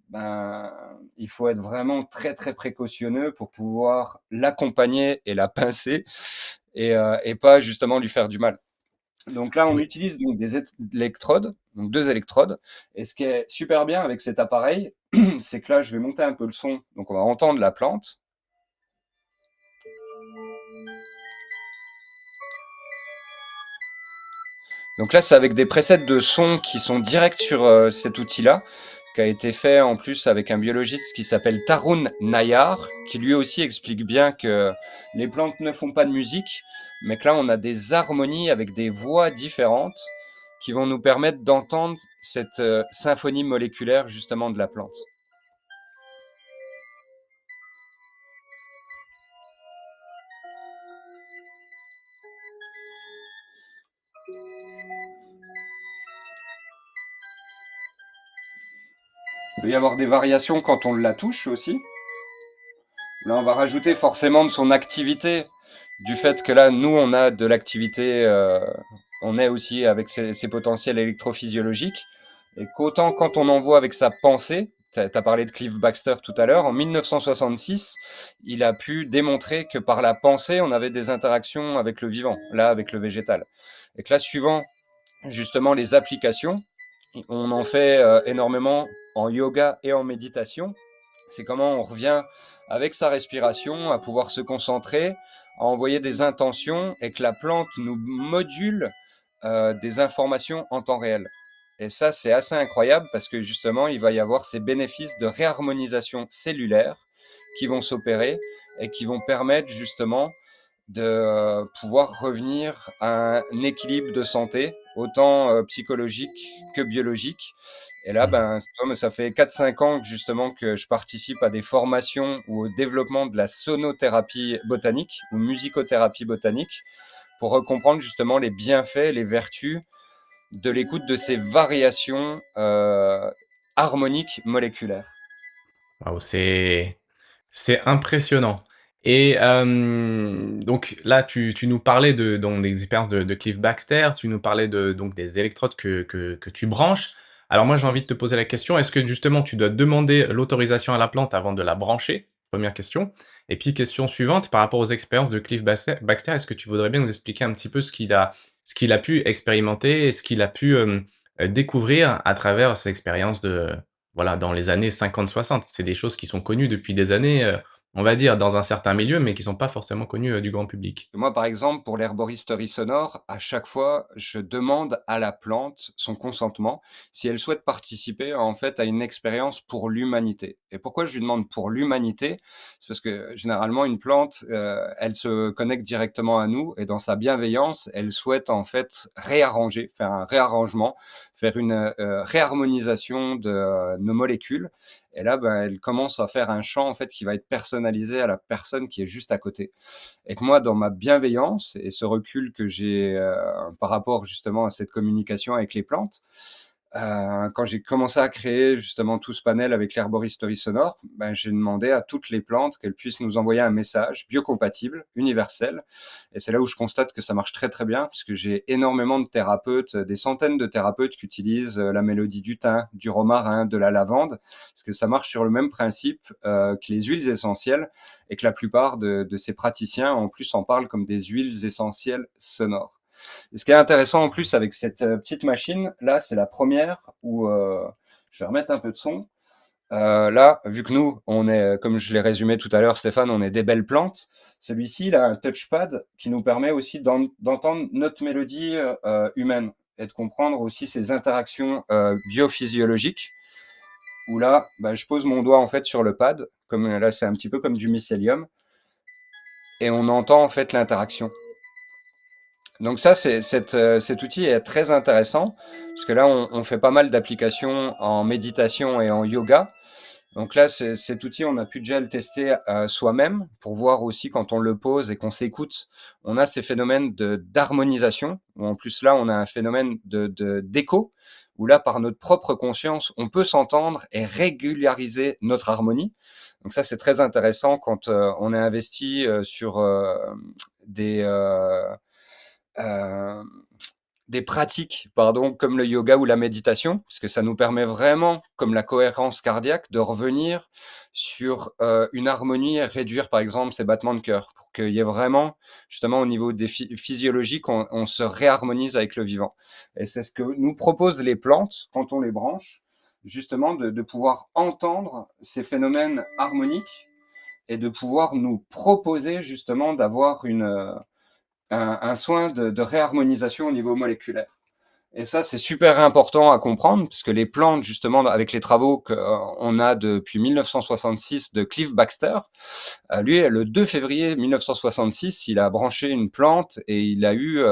ben, il faut être vraiment très, très précautionneux pour pouvoir l'accompagner et la pincer, et pas justement lui faire du mal. Donc là, on Oui. utilise donc des électrodes, donc deux électrodes. Et ce qui est super bien avec cet appareil, c'est que là, je vais monter un peu le son. Donc on va entendre la plante. Donc là, c'est avec des presets de son qui sont directs sur cet outil-là, qui a été fait en plus avec un biologiste qui s'appelle Tarun Nayar, qui lui aussi explique bien que les plantes ne font pas de musique, mais que là, on a des harmonies avec des voix différentes qui vont nous permettre d'entendre cette symphonie moléculaire justement de la plante. Il peut y avoir des variations quand on la touche aussi. Là, on va rajouter forcément de son activité, du fait que là, nous, on a de l'activité, on est aussi avec ses potentiels électrophysiologiques, et qu'autant quand on envoie avec sa pensée, tu as parlé de Cliff Baxter tout à l'heure, en 1966, il a pu démontrer que par la pensée, on avait des interactions avec le vivant, là, avec le végétal. Et que là, suivant justement les applications, on en fait énormément en yoga et en méditation. C'est comment on revient avec sa respiration à pouvoir se concentrer, à envoyer des intentions et que la plante nous module des informations en temps réel. Et ça, c'est assez incroyable parce que justement, il va y avoir ces bénéfices de réharmonisation cellulaire qui vont s'opérer et qui vont permettre justement de pouvoir revenir à un équilibre de santé, autant psychologique que biologique. Et là, Mmh. ben, comme ça fait 4 5 ans que justement que je participe à des formations ou au développement de la sonothérapie botanique ou musicothérapie botanique pour comprendre justement les bienfaits, les vertus de l'écoute de ces variations harmoniques moléculaires. Waouh, c'est impressionnant et donc là, tu nous parlais de donc des expériences de Cliff Baxter, tu nous parlais de donc des électrodes que tu branches. Alors moi, j'ai envie de te poser la question, est-ce que justement tu dois demander l'autorisation à la plante avant de la brancher? Première question et puis question suivante, par rapport aux expériences de Cliff Baxter, est-ce que tu voudrais bien nous expliquer un petit peu ce qu'il a pu expérimenter et ce qu'il a pu, découvrir à travers ces expériences de voilà, dans les années 50-60. C'est des choses qui sont connues depuis des années, on va dire dans un certain milieu, mais qui sont pas forcément connues, du grand public. Moi, par exemple, pour l'herboristerie sonore, à chaque fois, je demande à la plante son consentement si elle souhaite participer en fait à une expérience pour l'humanité. Et pourquoi je lui demande pour l'humanité? C'est parce que généralement une plante, elle se connecte directement à nous et dans sa bienveillance, elle souhaite en fait réarranger, faire un réarrangement, faire une réharmonisation de nos molécules. Et là, ben, elle commence à faire un chant en fait qui va être personnalisé à la personne qui est juste à côté. Et que moi, dans ma bienveillance et ce recul que j'ai par rapport justement à cette communication avec les plantes, quand j'ai commencé à créer justement tout ce panel avec l'herboristerie sonore, ben, j'ai demandé à toutes les plantes qu'elles puissent nous envoyer un message biocompatible, universel. Et c'est là où je constate que ça marche très très bien, puisque j'ai énormément de thérapeutes, des centaines de thérapeutes qui utilisent la mélodie du thym, du romarin, de la lavande, parce que ça marche sur le même principe que les huiles essentielles, et que la plupart de ces praticiens en plus en parlent comme des huiles essentielles sonores. Et ce qui est intéressant en plus avec cette petite machine, là, c'est la première où je vais remettre un peu de son. Là, vu que nous, on est, comme je l'ai résumé tout à l'heure, Stéphane, on est des belles plantes. Celui-ci, il a un touchpad qui nous permet aussi d'entendre notre mélodie humaine et de comprendre aussi ces interactions biophysiologiques. Où là, bah, je pose mon doigt en fait sur le pad, comme là, c'est un petit peu comme du mycélium, et on entend en fait l'interaction. Donc ça, cet outil est très intéressant, parce que là, on fait pas mal d'applications en méditation et en yoga. Donc là, cet outil, on a pu déjà le tester soi-même pour voir aussi quand on le pose et qu'on s'écoute, on a ces phénomènes d'harmonisation. En plus là, on a un phénomène d'écho, où là, par notre propre conscience, on peut s'entendre et régulariser notre harmonie. Donc ça, c'est très intéressant quand on est investi sur des... euh, des pratiques, pardon, comme le yoga ou la méditation, parce que ça nous permet vraiment, comme la cohérence cardiaque, de revenir sur une harmonie et réduire, par exemple, ses battements de cœur, pour qu'il y ait vraiment, justement, au niveau des physiologiques, on se réharmonise avec le vivant. Et c'est ce que nous proposent les plantes quand on les branche, justement, de pouvoir entendre ces phénomènes harmoniques et de pouvoir nous proposer, justement, d'avoir un soin de réharmonisation au niveau moléculaire. Et ça, c'est super important à comprendre, parce que les plantes, justement, avec les travaux qu'on a depuis 1966 de Cliff Baxter, lui, le 2 février 1966, il a branché une plante et il a eu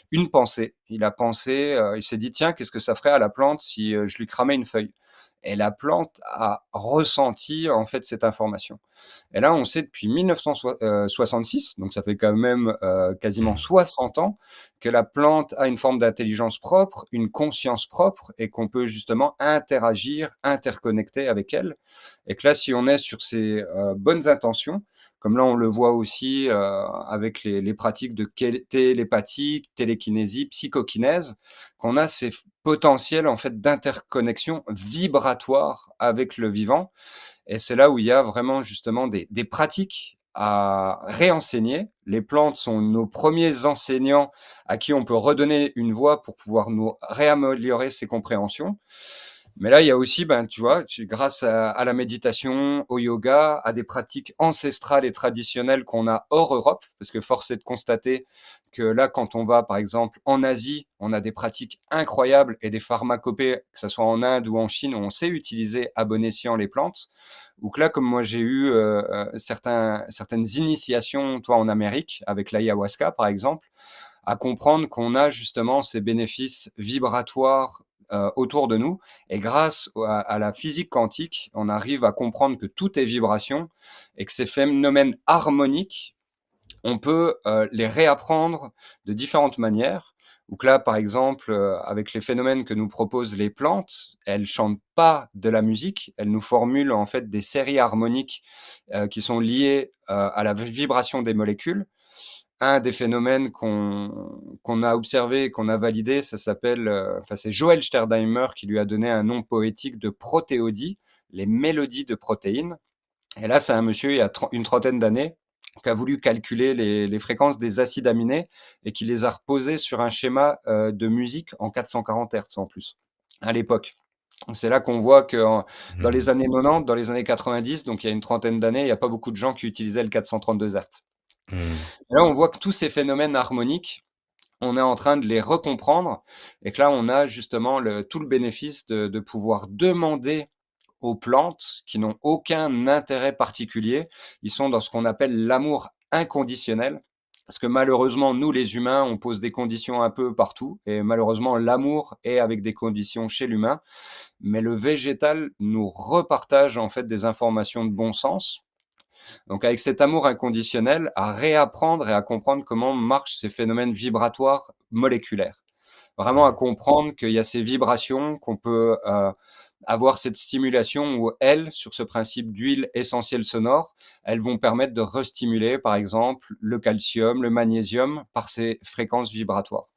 une pensée. Il a pensé, il s'est dit, tiens, qu'est-ce que ça ferait à la plante si je lui cramais une feuille? Et la plante a ressenti en fait cette information. Et là, on sait depuis 1966, donc ça fait quand même quasiment Mmh. 60 ans, que la plante a une forme d'intelligence propre, une conscience propre, et qu'on peut justement interagir, interconnecter avec elle. Et que là, si on est sur ces bonnes intentions, comme là on le voit aussi avec les pratiques de télépathie, télékinésie, psychokinèse, qu'on a ces potentiels en fait d'interconnexion vibratoire avec le vivant. Et c'est là où il y a vraiment justement des pratiques à réenseigner. Les plantes sont nos premiers enseignants à qui on peut redonner une voix pour pouvoir nous réaméliorer ses compréhensions. Mais là, il y a aussi, ben, tu vois, grâce à la méditation, au yoga, à des pratiques ancestrales et traditionnelles qu'on a hors Europe, parce que force est de constater que là, quand on va, par exemple, en Asie, on a des pratiques incroyables et des pharmacopées, que ce soit en Inde ou en Chine, où on sait utiliser à bon escient les plantes. Ou que là, comme moi, j'ai eu certaines initiations, toi, en Amérique, avec l'ayahuasca, par exemple, à comprendre qu'on a justement ces bénéfices vibratoires autour de nous. Et grâce à la physique quantique, on arrive à comprendre que tout est vibration et que ces phénomènes harmoniques, on peut les réapprendre de différentes manières. Donc là, par exemple, avec les phénomènes que nous proposent les plantes, elles chantent pas de la musique, elles nous formulent en fait des séries harmoniques qui sont liées à la vibration des molécules. Un des phénomènes qu'on a observé, qu'on a validé, ça s'appelle, enfin c'est Joël Sterdheimer qui lui a donné un nom poétique de protéodie, les mélodies de protéines. Et là, c'est un monsieur, il y a une trentaine d'années, qui a voulu calculer les fréquences des acides aminés et qui les a reposées sur un schéma de musique en 440 Hz en plus, à l'époque. C'est là qu'on voit que dans les Mmh. années 90, dans les années 90, donc il y a une trentaine d'années, il n'y a pas beaucoup de gens qui utilisaient le 432 Hz. Mmh. Et là, on voit que tous ces phénomènes harmoniques, on est en train de les recomprendre et que là, on a justement tout le bénéfice de pouvoir demander aux plantes qui n'ont aucun intérêt particulier. Ils sont dans ce qu'on appelle l'amour inconditionnel. Parce que malheureusement, nous les humains, on pose des conditions un peu partout. Et malheureusement, l'amour est avec des conditions chez l'humain. Mais le végétal nous repartage en fait des informations de bon sens. Donc avec cet amour inconditionnel, à réapprendre et à comprendre comment marchent ces phénomènes vibratoires moléculaires. Vraiment à comprendre qu'il y a ces vibrations, qu'on peut avoir cette stimulation où elles, sur ce principe d'huile essentielle sonore, elles vont permettre de restimuler, par exemple, le calcium, le magnésium par ces fréquences vibratoires.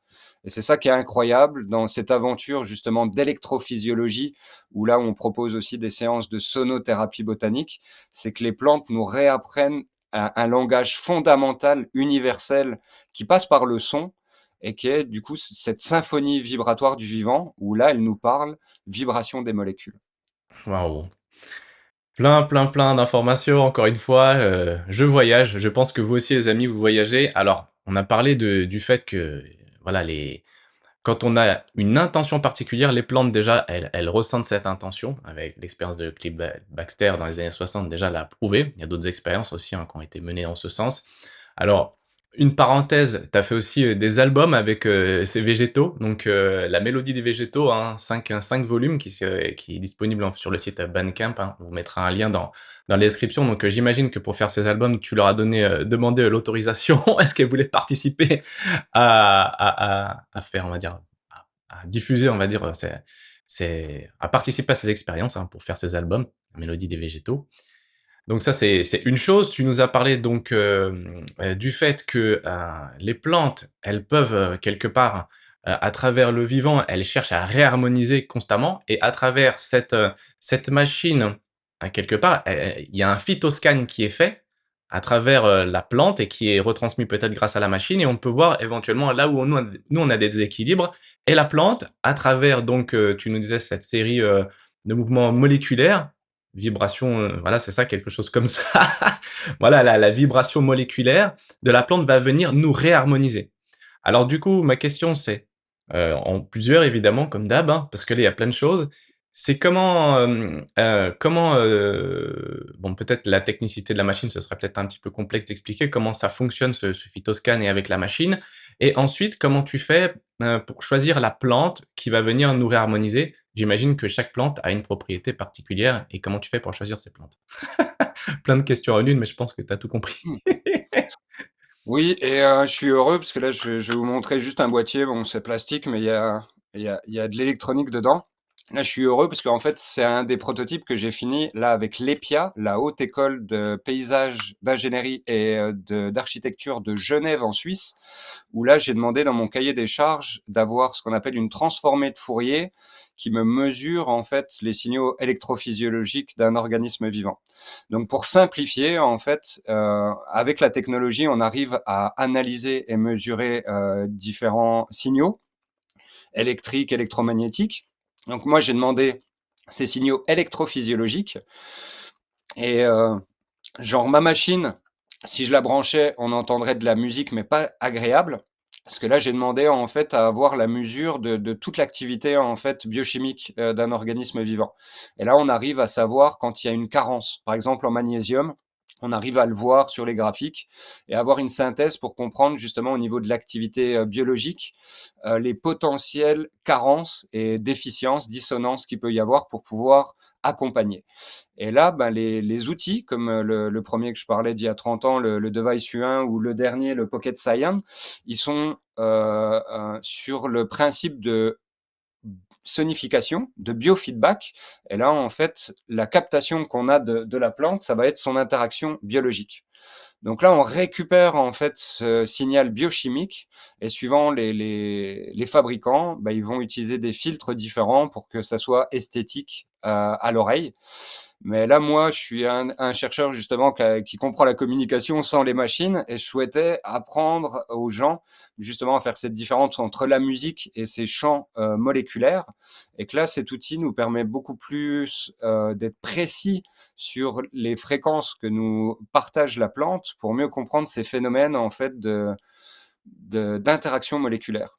Et c'est ça qui est incroyable dans cette aventure justement d'électrophysiologie, où là on propose aussi des séances de sonothérapie botanique, c'est que les plantes nous réapprennent un langage fondamental, universel, qui passe par le son, et qui est du coup cette symphonie vibratoire du vivant, où là elle nous parle vibration des molécules. Waouh! Plein, plein, plein d'informations encore une fois, je voyage, je pense que vous aussi les amis, vous voyagez. Alors, on a parlé du fait que, voilà, les quand on a une intention particulière, les plantes déjà, elles ressentent cette intention, avec l'expérience de Cliff Baxter dans les années 60 déjà l'a prouvé. Il y a d'autres expériences aussi, hein, qui ont été menées en ce sens. Alors, une parenthèse, tu as fait aussi, des albums avec, ces végétaux, donc la mélodie des végétaux, hein, 5 volumes qui est disponible sur le site Bandcamp, hein. On vous mettra un lien dans la description, donc j'imagine que pour faire ces albums, tu leur as demandé, l'autorisation. Est-ce qu'elles voulaient participer à faire, on va dire, à diffuser, on va dire, à participer à ces expériences, hein, pour faire ces albums, la mélodie des végétaux. Donc ça, c'est une chose. Tu nous as parlé donc, du fait que, les plantes, elles peuvent, quelque part, à travers le vivant, elles cherchent à réharmoniser constamment et à travers cette machine, quelque part, il y a un phytoscan qui est fait à travers, la plante et qui est retransmis peut-être grâce à la machine et on peut voir éventuellement là où nous on a des déséquilibres et la plante à travers donc, tu nous disais cette série, de mouvements moléculaires. Vibration, voilà, c'est ça, quelque chose comme ça. Voilà, la vibration moléculaire de la plante va venir nous réharmoniser. Alors du coup, ma question c'est, en plusieurs évidemment comme d'hab, hein, parce que là, il y a plein de choses. C'est bon peut-être la technicité de la machine, ce serait peut-être un petit peu complexe d'expliquer comment ça fonctionne ce phytoscan et avec la machine et ensuite comment tu fais, pour choisir la plante qui va venir nous réharmoniser? J'imagine que chaque plante a une propriété particulière et comment tu fais pour choisir ces plantes? Plein de questions en une, mais je pense que tu as tout compris. Mmh. Oui, et je suis heureux parce que là je vais vous montrer juste un boîtier, bon c'est plastique mais il y a de l'électronique dedans. Là je suis heureux parce qu'en fait c'est un des prototypes que j'ai fini là avec l'EPIA, la Haute École de Paysage, d'Ingénierie et d'Architecture de Genève en Suisse, où là j'ai demandé dans mon cahier des charges d'avoir ce qu'on appelle une transformée de Fourier qui me mesure en fait les signaux électrophysiologiques d'un organisme vivant. Donc pour simplifier, en fait, avec la technologie, on arrive à analyser et mesurer différents signaux électriques, électromagnétiques. Donc moi, j'ai demandé ces signaux électrophysiologiques et genre ma machine, si je la branchais, on entendrait de la musique, mais pas agréable. Parce que là, j'ai demandé en fait à avoir la mesure de toute l'activité en fait biochimique, d'un organisme vivant. Et là, on arrive à savoir quand il y a une carence. Par exemple, en magnésium, on arrive à le voir sur les graphiques et avoir une synthèse pour comprendre justement au niveau de l'activité, biologique, les potentielles carences et déficiences, dissonances qu'il peut y avoir pour pouvoir accompagner. Et là, ben, les outils comme le premier que je parlais d'il y a 30 ans, le Device U1 ou le dernier, le Pocket Science, ils sont sur le principe de sonification, de biofeedback. Et là, en fait, la captation qu'on a de la plante, ça va être son interaction biologique. Donc là, on récupère en fait ce signal biochimique et suivant les fabricants, bah, ils vont utiliser des filtres différents pour que ça soit esthétique à l'oreille. Mais là, moi, je suis un chercheur justement qui comprend la communication sans les machines et je souhaitais apprendre aux gens justement à faire cette différence entre la musique et ces champs moléculaires. Et que là, cet outil nous permet beaucoup plus d'être précis sur les fréquences que nous partage la plante pour mieux comprendre ces phénomènes en fait d'interaction moléculaire.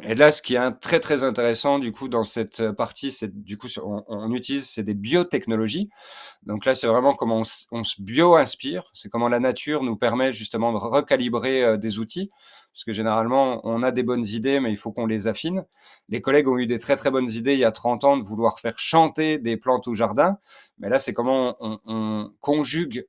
Et là, ce qui est très très intéressant du coup dans cette partie, c'est du coup on utilise c'est des biotechnologies. Donc là, c'est vraiment comment on se bio-inspire, c'est comment la nature nous permet justement de recalibrer des outils, parce que généralement, on a des bonnes idées, mais il faut qu'on les affine. Les collègues ont eu des très très bonnes idées il y a 30 ans de vouloir faire chanter des plantes au jardin, mais là, c'est comment on conjugue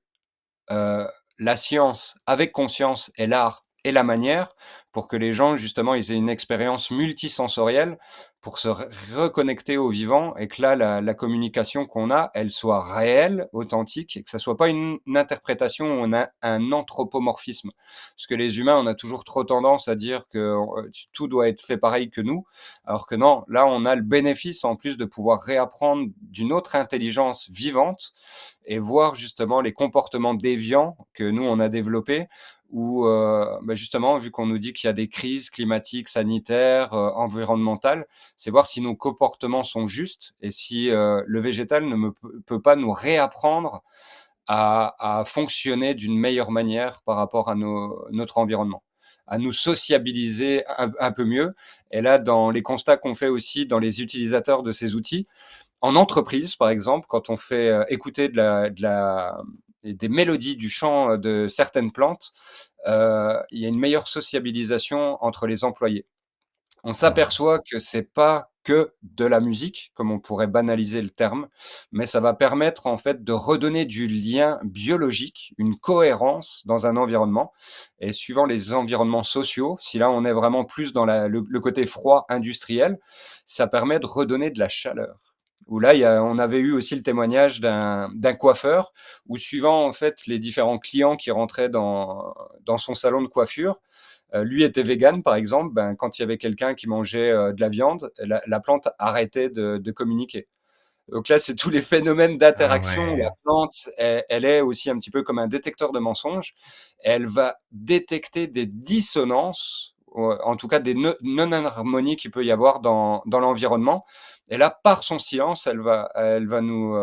euh, la science avec conscience et l'art et la manière pour que les gens, justement, ils aient une expérience multisensorielle pour se reconnecter au vivant et que là, la communication qu'on a, elle soit réelle, authentique et que ça soit pas une interprétation ou un anthropomorphisme. Parce que les humains, on a toujours trop tendance à dire que tout doit être fait pareil que nous, alors que non, là, on a le bénéfice en plus de pouvoir réapprendre d'une autre intelligence vivante et voir justement les comportements déviants que nous, on a développés, où bah justement, vu qu'on nous dit qu'il y a des crises climatiques, sanitaires, environnementales, c'est voir si nos comportements sont justes et si le végétal ne peut pas nous réapprendre à fonctionner d'une meilleure manière par rapport à notre environnement, à nous sociabiliser un peu mieux. Et là, dans les constats qu'on fait aussi dans les utilisateurs de ces outils, en entreprise, par exemple, quand on fait écouter des mélodies du chant de certaines plantes, il y a une meilleure sociabilisation entre les employés. On Waouh! s'aperçoit que c'est pas que de la musique, comme on pourrait banaliser le terme, mais ça va permettre en fait de redonner du lien biologique, une cohérence dans un environnement. Et suivant les environnements sociaux, si là on est vraiment plus dans le côté froid industriel, ça permet de redonner de la chaleur. Où là, on avait eu aussi le témoignage d'un coiffeur, où suivant en fait les différents clients qui rentraient dans son salon de coiffure, lui était vegan, par exemple, ben, quand il y avait quelqu'un qui mangeait de la viande, la plante arrêtait de communiquer. Donc là, c'est tous les phénomènes Ah d'interaction. La ouais. plante, elle est aussi un petit peu comme un détecteur de mensonges. Elle va détecter des dissonances, en tout cas des non-harmonies qu'il peut y avoir dans l'environnement. Et là, par son silence, elle va nous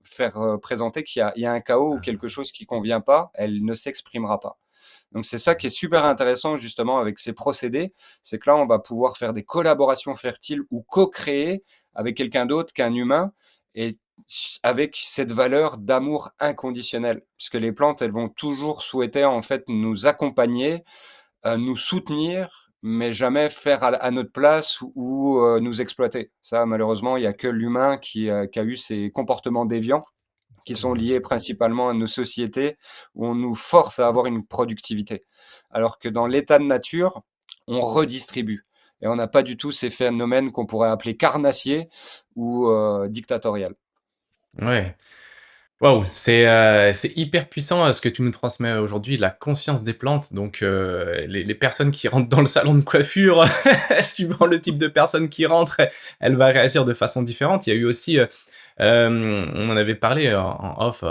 faire présenter il y a un chaos ou quelque chose qui convient pas. Elle ne s'exprimera pas. Donc c'est ça qui est super intéressant justement avec ces procédés, c'est que là on va pouvoir faire des collaborations fertiles ou co-créer avec quelqu'un d'autre qu'un humain et avec cette valeur d'amour inconditionnel. Puisque les plantes, elles vont toujours souhaiter en fait nous accompagner, nous soutenir, mais jamais faire à notre place ou nous exploiter. Ça, malheureusement, il n'y a que l'humain qui a eu ces comportements déviants qui sont liés principalement à nos sociétés, où on nous force à avoir une productivité. Alors que dans l'état de nature, on redistribue. Et on n'a pas du tout ces phénomènes qu'on pourrait appeler carnassiers ou dictatorial. Ouais. Waouh, c'est hyper puissant, ce que tu nous transmets aujourd'hui, la conscience des plantes. Donc, les personnes qui rentrent dans le salon de coiffure, suivant le type de personne qui rentre, elle va réagir de façon différente. Il y a eu aussi, on en avait parlé en off,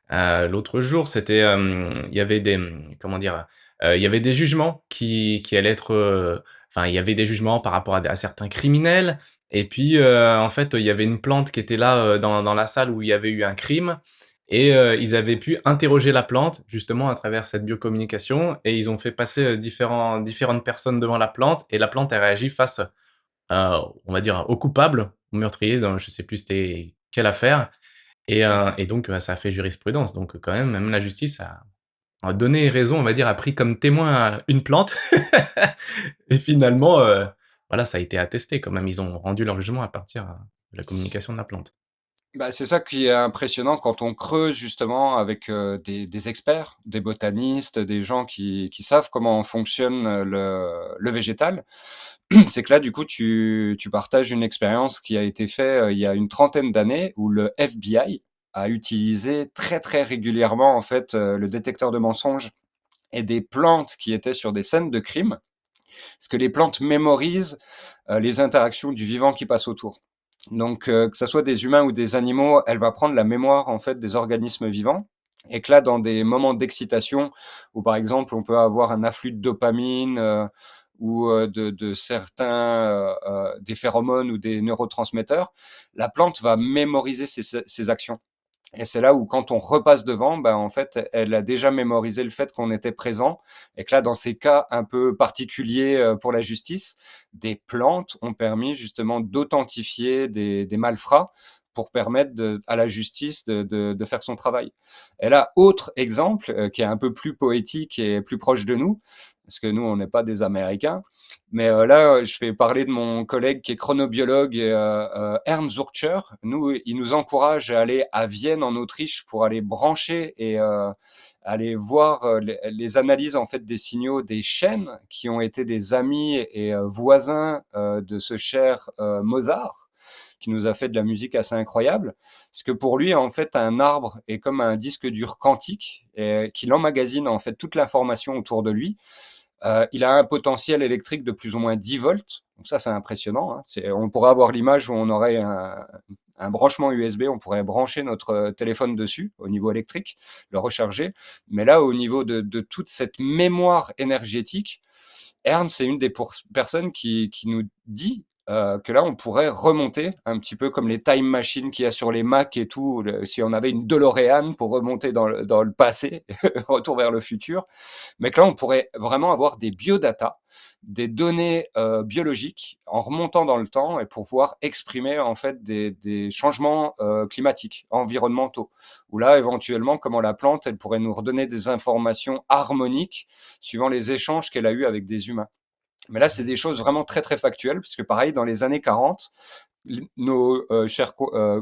l'autre jour, c'était, il y avait des, comment dire? Il y avait des jugements qui allaient être, enfin, il y avait des jugements par rapport à certains criminels et puis, en fait, il y avait une plante qui était là, dans la salle où il y avait eu un crime et ils avaient pu interroger la plante, justement, à travers cette biocommunication et ils ont fait passer, différentes personnes devant la plante et la plante a réagi face, on va dire, au coupable, au meurtrier dans je sais plus c'était quelle affaire et donc ça a fait jurisprudence donc quand même la justice a donné raison, on va dire, a pris comme témoin une plante et finalement, voilà, ça a été attesté quand même. Ils ont rendu leur jugement à partir, de la communication de la plante. Bah, c'est ça qui est impressionnant quand on creuse justement avec, des experts, des botanistes, des gens qui savent comment fonctionne, le végétal. C'est que là, du coup, tu partages une expérience qui a été faite, il y a une trentaine d'années où le FBI a utilisé très, très régulièrement, en fait, le détecteur de mensonges et des plantes qui étaient sur des scènes de crime. Parce que les plantes mémorisent, les interactions du vivant qui passe autour. Donc, que ça soit des humains ou des animaux, elle va prendre la mémoire, en fait, des organismes vivants et que là, dans des moments d'excitation où, par exemple, on peut avoir un afflux de dopamine, ou, de certains, des phéromones ou des neurotransmetteurs, la plante va mémoriser ces actions. Et c'est là où quand on repasse devant, bah, en fait, elle a déjà mémorisé le fait qu'on était présent et que là, dans ces cas un peu particuliers, pour la justice, des plantes ont permis justement d'authentifier des malfrats pour permettre à la justice de faire son travail. Et là, autre exemple, qui est un peu plus poétique et plus proche de nous, parce que nous, on n'est pas des Américains, mais là, je vais parler de mon collègue qui est chronobiologue, Ernst Zurcher. Nous, il nous encourage à aller à Vienne, en Autriche, pour aller brancher et aller voir les analyses en fait des signaux des chênes qui ont été des amis et voisins de ce cher Mozart, qui nous a fait de la musique assez incroyable. Parce que pour lui, en fait, un arbre est comme un disque dur quantique et qu'il emmagasine en fait toute l'information autour de lui. Il a un potentiel électrique de plus ou moins 10 volts. Donc ça, c'est impressionnant. Hein. On pourrait avoir l'image où on aurait un branchement USB, on pourrait brancher notre téléphone dessus au niveau électrique, le recharger. Mais là, au niveau de toute cette mémoire énergétique, Ernst, c'est une des personnes qui nous dit que là, on pourrait remonter un petit peu comme les time machines qu'il y a sur les Mac et tout, si on avait une DeLorean pour remonter dans le passé, retour vers le futur, mais que là, on pourrait vraiment avoir des biodatas, des données biologiques en remontant dans le temps et pour pouvoir exprimer en fait des changements climatiques, environnementaux. Ou là, éventuellement, comment la plante, elle pourrait nous redonner des informations harmoniques suivant les échanges qu'elle a eus avec des humains. Mais là, c'est des choses vraiment très très factuelles, puisque pareil, dans les années 40, nos chers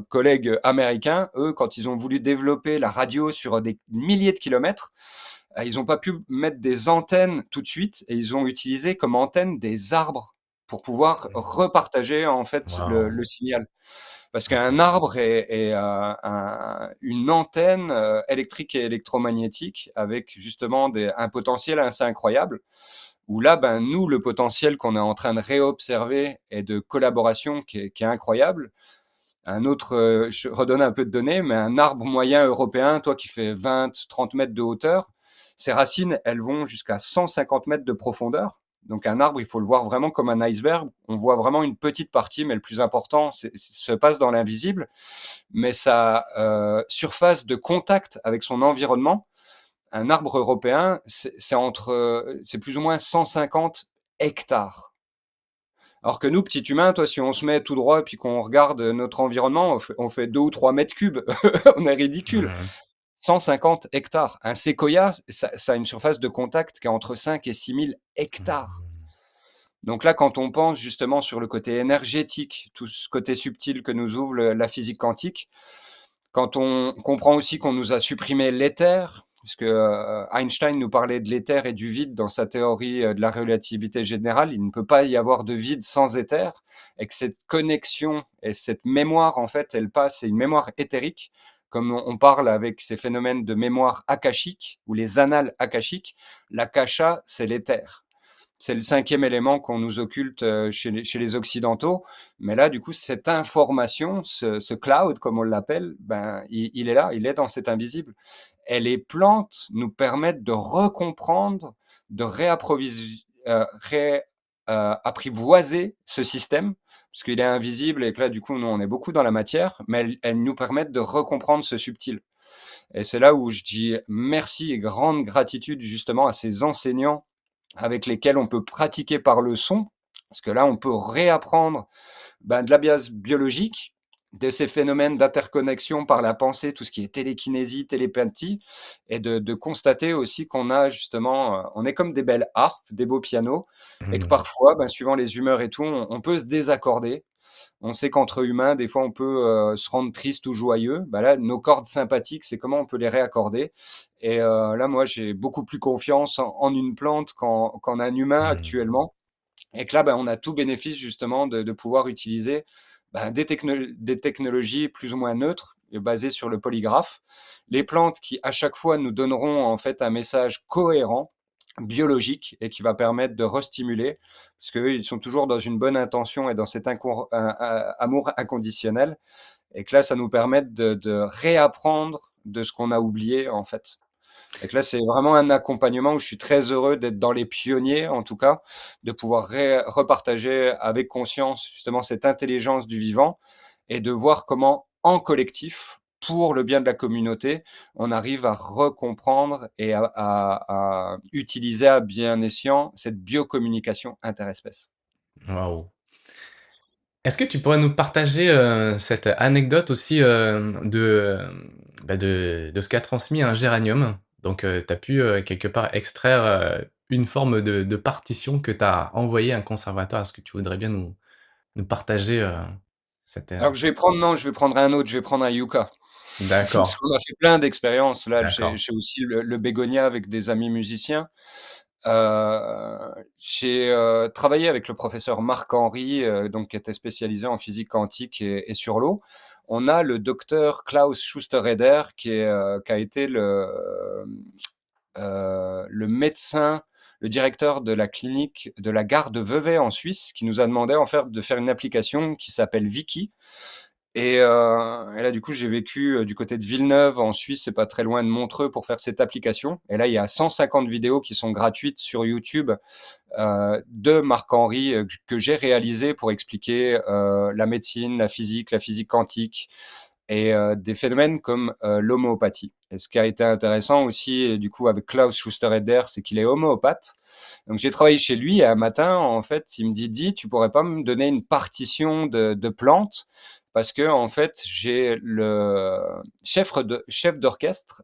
collègues américains, eux, quand ils ont voulu développer la radio sur des milliers de kilomètres, ils n'ont pas pu mettre des antennes tout de suite et ils ont utilisé comme antenne des arbres pour pouvoir Mmh. repartager en fait Waouh! le signal. Parce qu'un Impressionnant. arbre est une antenne électrique et électromagnétique avec justement un potentiel assez incroyable. Où là, ben, nous, le potentiel qu'on est en train de réobserver et de collaboration qui est incroyable, un autre, je redonne un peu de données, mais un arbre moyen européen, toi qui fais 20-30 mètres de hauteur, ses racines, elles vont jusqu'à 150 mètres de profondeur. Donc un arbre, il faut le voir vraiment comme un iceberg. On voit vraiment une petite partie, mais le plus important se passe dans l'invisible. Mais sa surface de contact avec son environnement, un arbre européen, c'est plus ou moins 150 hectares. Alors que nous, petits humains, toi, si on se met tout droit et puis qu'on regarde notre environnement, on fait 2 ou 3 mètres cubes. On est ridicule. Mmh. 150 hectares. Un séquoia, ça a une surface de contact qui est entre 5 et 6 000 hectares. Mmh. Donc là, quand on pense justement sur le côté énergétique, tout ce côté subtil que nous ouvre la physique quantique, quand on comprend aussi qu'on nous a supprimé l'éther, puisque Einstein nous parlait de l'éther et du vide dans sa théorie de la relativité générale, il ne peut pas y avoir de vide sans éther, et que cette connexion et cette mémoire, en fait, elle passe, c'est une mémoire éthérique, comme on parle avec ces phénomènes de mémoire akashique, ou les annales akashiques, l'akasha, c'est l'éther. C'est le cinquième élément qu'on nous occulte chez les Occidentaux. Mais là, du coup, cette information, ce cloud, comme on l'appelle, ben, il est là, il est dans cet invisible. Et les plantes nous permettent de recomprendre, de apprivoiser ce système, parce qu'il est invisible et que là, du coup, nous, on est beaucoup dans la matière, mais elles nous permettent de recomprendre ce subtil. Et c'est là où je dis merci et grande gratitude justement à ces enseignants avec lesquels on peut pratiquer par le son, parce que là, on peut réapprendre de la base biologique, de ces phénomènes d'interconnexion par la pensée, tout ce qui est télékinésie, télépathie, et de constater aussi qu'on a justement, on est comme des belles harpes, des beaux pianos, et que Mmh. parfois, suivant les humeurs et tout, on peut se désaccorder. On sait qu'entre humains, des fois, on peut se rendre triste ou joyeux. Là, nos cordes sympathiques, c'est comment on peut les réaccorder. Et là, moi, j'ai beaucoup plus confiance en une plante qu'en un humain Mmh. actuellement. Et que là, on a tout bénéfice justement de pouvoir utiliser des technologies plus ou moins neutres, basées sur le polygraphe. Les plantes qui, à chaque fois, nous donneront en fait un message cohérent, biologique, et qui va permettre de restimuler, parce qu'eux, ils sont toujours dans une bonne intention et dans cet amour inconditionnel, et que là, ça nous permet de réapprendre de ce qu'on a oublié en fait. Et que là, c'est vraiment un accompagnement où je suis très heureux d'être dans les pionniers, en tout cas, de pouvoir repartager avec conscience justement cette intelligence du vivant et de voir comment, en collectif, pour le bien de la communauté, on arrive à recomprendre et à utiliser à bien escient cette biocommunication interespèces. Waouh! Est-ce que tu pourrais nous partager, cette anecdote aussi, de ce qu'a transmis un géranium? Donc, tu as pu, quelque part extraire, une forme de partition que tu as envoyée à un conservateur. Est-ce que tu voudrais bien nous partager, cette, Alors je vais prendre un autre, je vais prendre un yucca. Parce d'accord, qu'on a fait plein d'expériences. Là, d'accord. j'ai aussi le bégonia avec des amis musiciens. J'ai, travaillé avec le professeur Marc Henry, donc qui était spécialisé en physique quantique et sur l'eau. On a le docteur Klaus Schustereder qui a été le médecin, le directeur de la clinique de la gare de Vevey en Suisse, qui nous a demandé en fait de faire une application qui s'appelle Wiki. Et là, du coup, j'ai vécu, du côté de Villeneuve, en Suisse, c'est pas très loin de Montreux, pour faire cette application. Et là, il y a 150 vidéos qui sont gratuites sur YouTube, de Marc-Henri, que j'ai réalisées pour expliquer, la médecine, la physique quantique et des phénomènes comme, l'homéopathie. Et ce qui a été intéressant aussi, et du coup, avec Klaus Schustereder, c'est qu'il est homéopathe. Donc j'ai travaillé chez lui et un matin, en fait, il me dit: «Dis, tu pourrais pas me donner une partition de plantes?» Parce que en fait, j'ai le chef d'orchestre,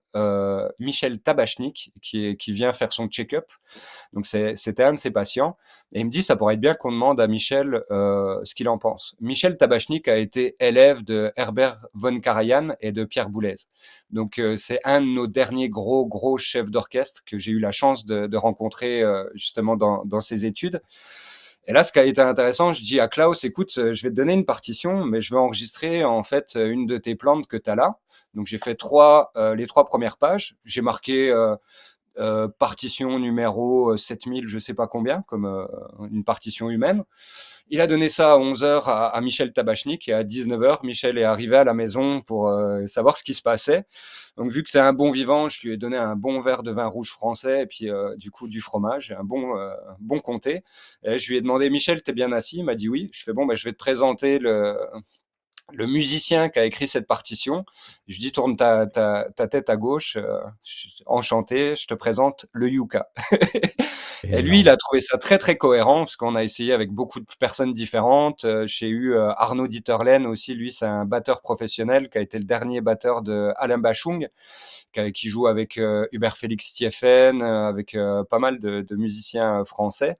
Michel Tabachnik, qui vient faire son check-up. Donc c'était un de ses patients et il me dit: «Ça pourrait être bien qu'on demande à Michel, ce qu'il en pense». Michel Tabachnik a été élève de Herbert von Karajan et de Pierre Boulez. Donc c'est un de nos derniers gros chefs d'orchestre que j'ai eu la chance de rencontrer, justement dans ses études. Et là, ce qui a été intéressant, je dis à Klaus: «Écoute, je vais te donner une partition, mais je vais enregistrer en fait, une de tes plantes que tu as là». Donc j'ai fait les 3 premières pages. J'ai marqué, partition numéro 7000 je sais pas combien, comme une partition humaine. Il a donné ça à 11 heures à Michel Tabachnik et à 19 heures, Michel est arrivé à la maison pour savoir ce qui se passait. Donc vu que c'est un bon vivant, je lui ai donné un bon verre de vin rouge français et puis du coup du fromage, un bon comté. Et je lui ai demandé: «Michel, t'es bien assis?» Il m'a dit: «Oui». Je fais: «Bon, je vais te présenter le musicien qui a écrit cette partition». Je dis: «Tourne ta tête à gauche, enchanté, je te présente le yucca». Et lui, il Énorme. a trouvé ça très cohérent parce qu'on a essayé avec beaucoup de personnes différentes. J'ai eu Arnaud Dieterlen aussi, lui, c'est un batteur professionnel qui a été le dernier batteur de Alain Bachung, qui joue avec Hubert Félix Stieffen, avec pas mal de musiciens français.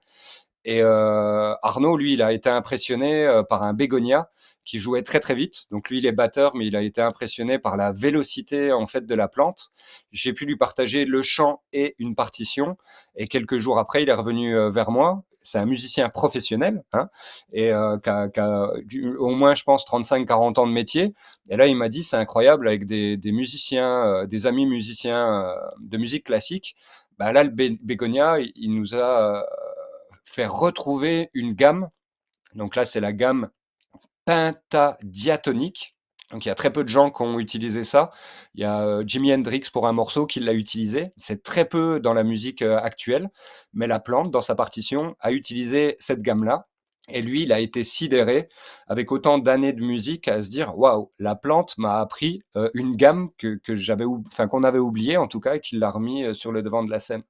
Et Arnaud, lui, il a été impressionné par un bégonia qui jouait très vite. Donc lui, il est batteur, mais il a été impressionné par la vélocité en fait de la plante. J'ai pu lui partager le chant et une partition. Et quelques jours après, il est revenu vers moi. C'est un musicien professionnel, hein, et qui a au moins, je pense, 35-40 ans de métier. Et là, il m'a dit, c'est incroyable, avec des musiciens, des amis musiciens de musique classique. Là, le bégonia, il nous a fait retrouver une gamme. Donc là, c'est la gamme pentadiatonique. Donc il y a très peu de gens qui ont utilisé ça. Il y a, Jimi Hendrix pour un morceau qui l'a utilisé. C'est très peu dans la musique, actuelle, mais la plante dans sa partition a utilisé cette gamme-là et lui, il a été sidéré avec autant d'années de musique à se dire: «Waouh, la plante m'a appris, une gamme que j'avais enfin qu'on avait oubliée en tout cas et qu'il l'a remis, sur le devant de la scène».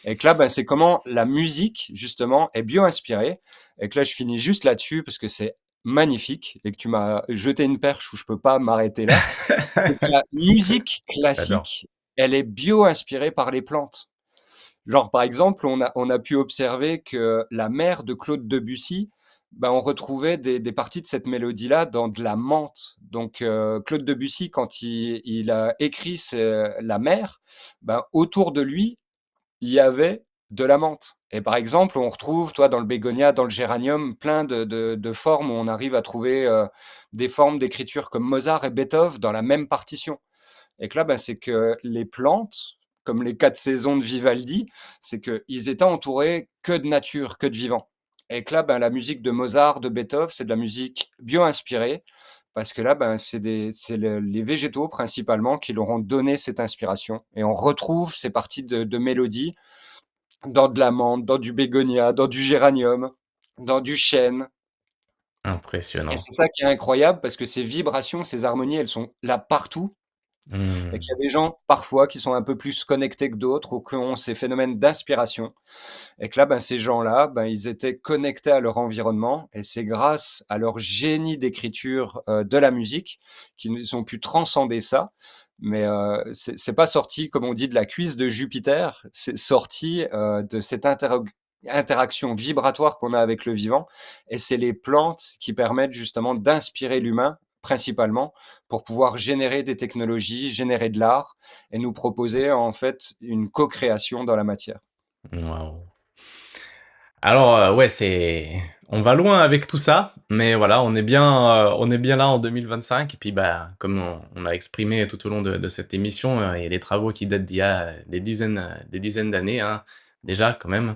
Et que là, ben, c'est comment la musique, justement, est bio-inspirée. Et que là, je finis juste là-dessus parce que c'est magnifique et que tu m'as jeté une perche où je peux pas m'arrêter là. C'est que la musique J'adore. classique, elle est bio-inspirée par les plantes. Genre, par exemple, on a pu observer que la mère de Claude Debussy, ben, on retrouvait des parties de cette mélodie-là dans de la menthe. Donc, Claude Debussy, quand il a écrit la mer, ben, autour de lui, il y avait de la menthe. Et par exemple, on retrouve, toi, dans le bégonia, dans le géranium, plein de formes où on arrive à trouver des formes d'écriture comme Mozart et Beethoven dans la même partition. Et que là, ben, c'est que les plantes, comme les quatre saisons de Vivaldi, c'est qu'ils étaient entourés que de nature, que de vivant. Et que là, ben, la musique de Mozart, de Beethoven, c'est de la musique bio-inspirée, parce que là, ben, c'est les végétaux principalement qui leur ont donné cette inspiration. Et on retrouve ces parties de mélodie dans de la menthe, dans du bégonia, dans du géranium, dans du chêne. Et Impressionnant. c'est ça qui est incroyable parce que ces vibrations, ces harmonies, elles sont là partout et qu'il y a Mmh. des gens, parfois, qui sont un peu plus connectés que d'autres ou qui ont ces phénomènes d'inspiration et que là, ben, ces gens-là, ben, ils étaient connectés à leur environnement et c'est grâce à leur génie d'écriture, de la musique qu'ils ont pu transcender ça. Mais, c'est pas sorti, comme on dit, de la cuisse de Jupiter, c'est sorti, de cette interaction vibratoire qu'on a avec le vivant et c'est les plantes qui permettent justement d'inspirer l'humain, principalement, pour pouvoir générer des technologies, générer de l'art et nous proposer, en fait, une co-création dans la matière. Waouh. Alors, ouais, c'est on va loin avec tout ça, mais voilà, on est bien là en 2025 et puis, bah, comme on a exprimé tout au long de cette émission, il y a des travaux qui datent d'il y a des dizaines d'années, hein, déjà quand même.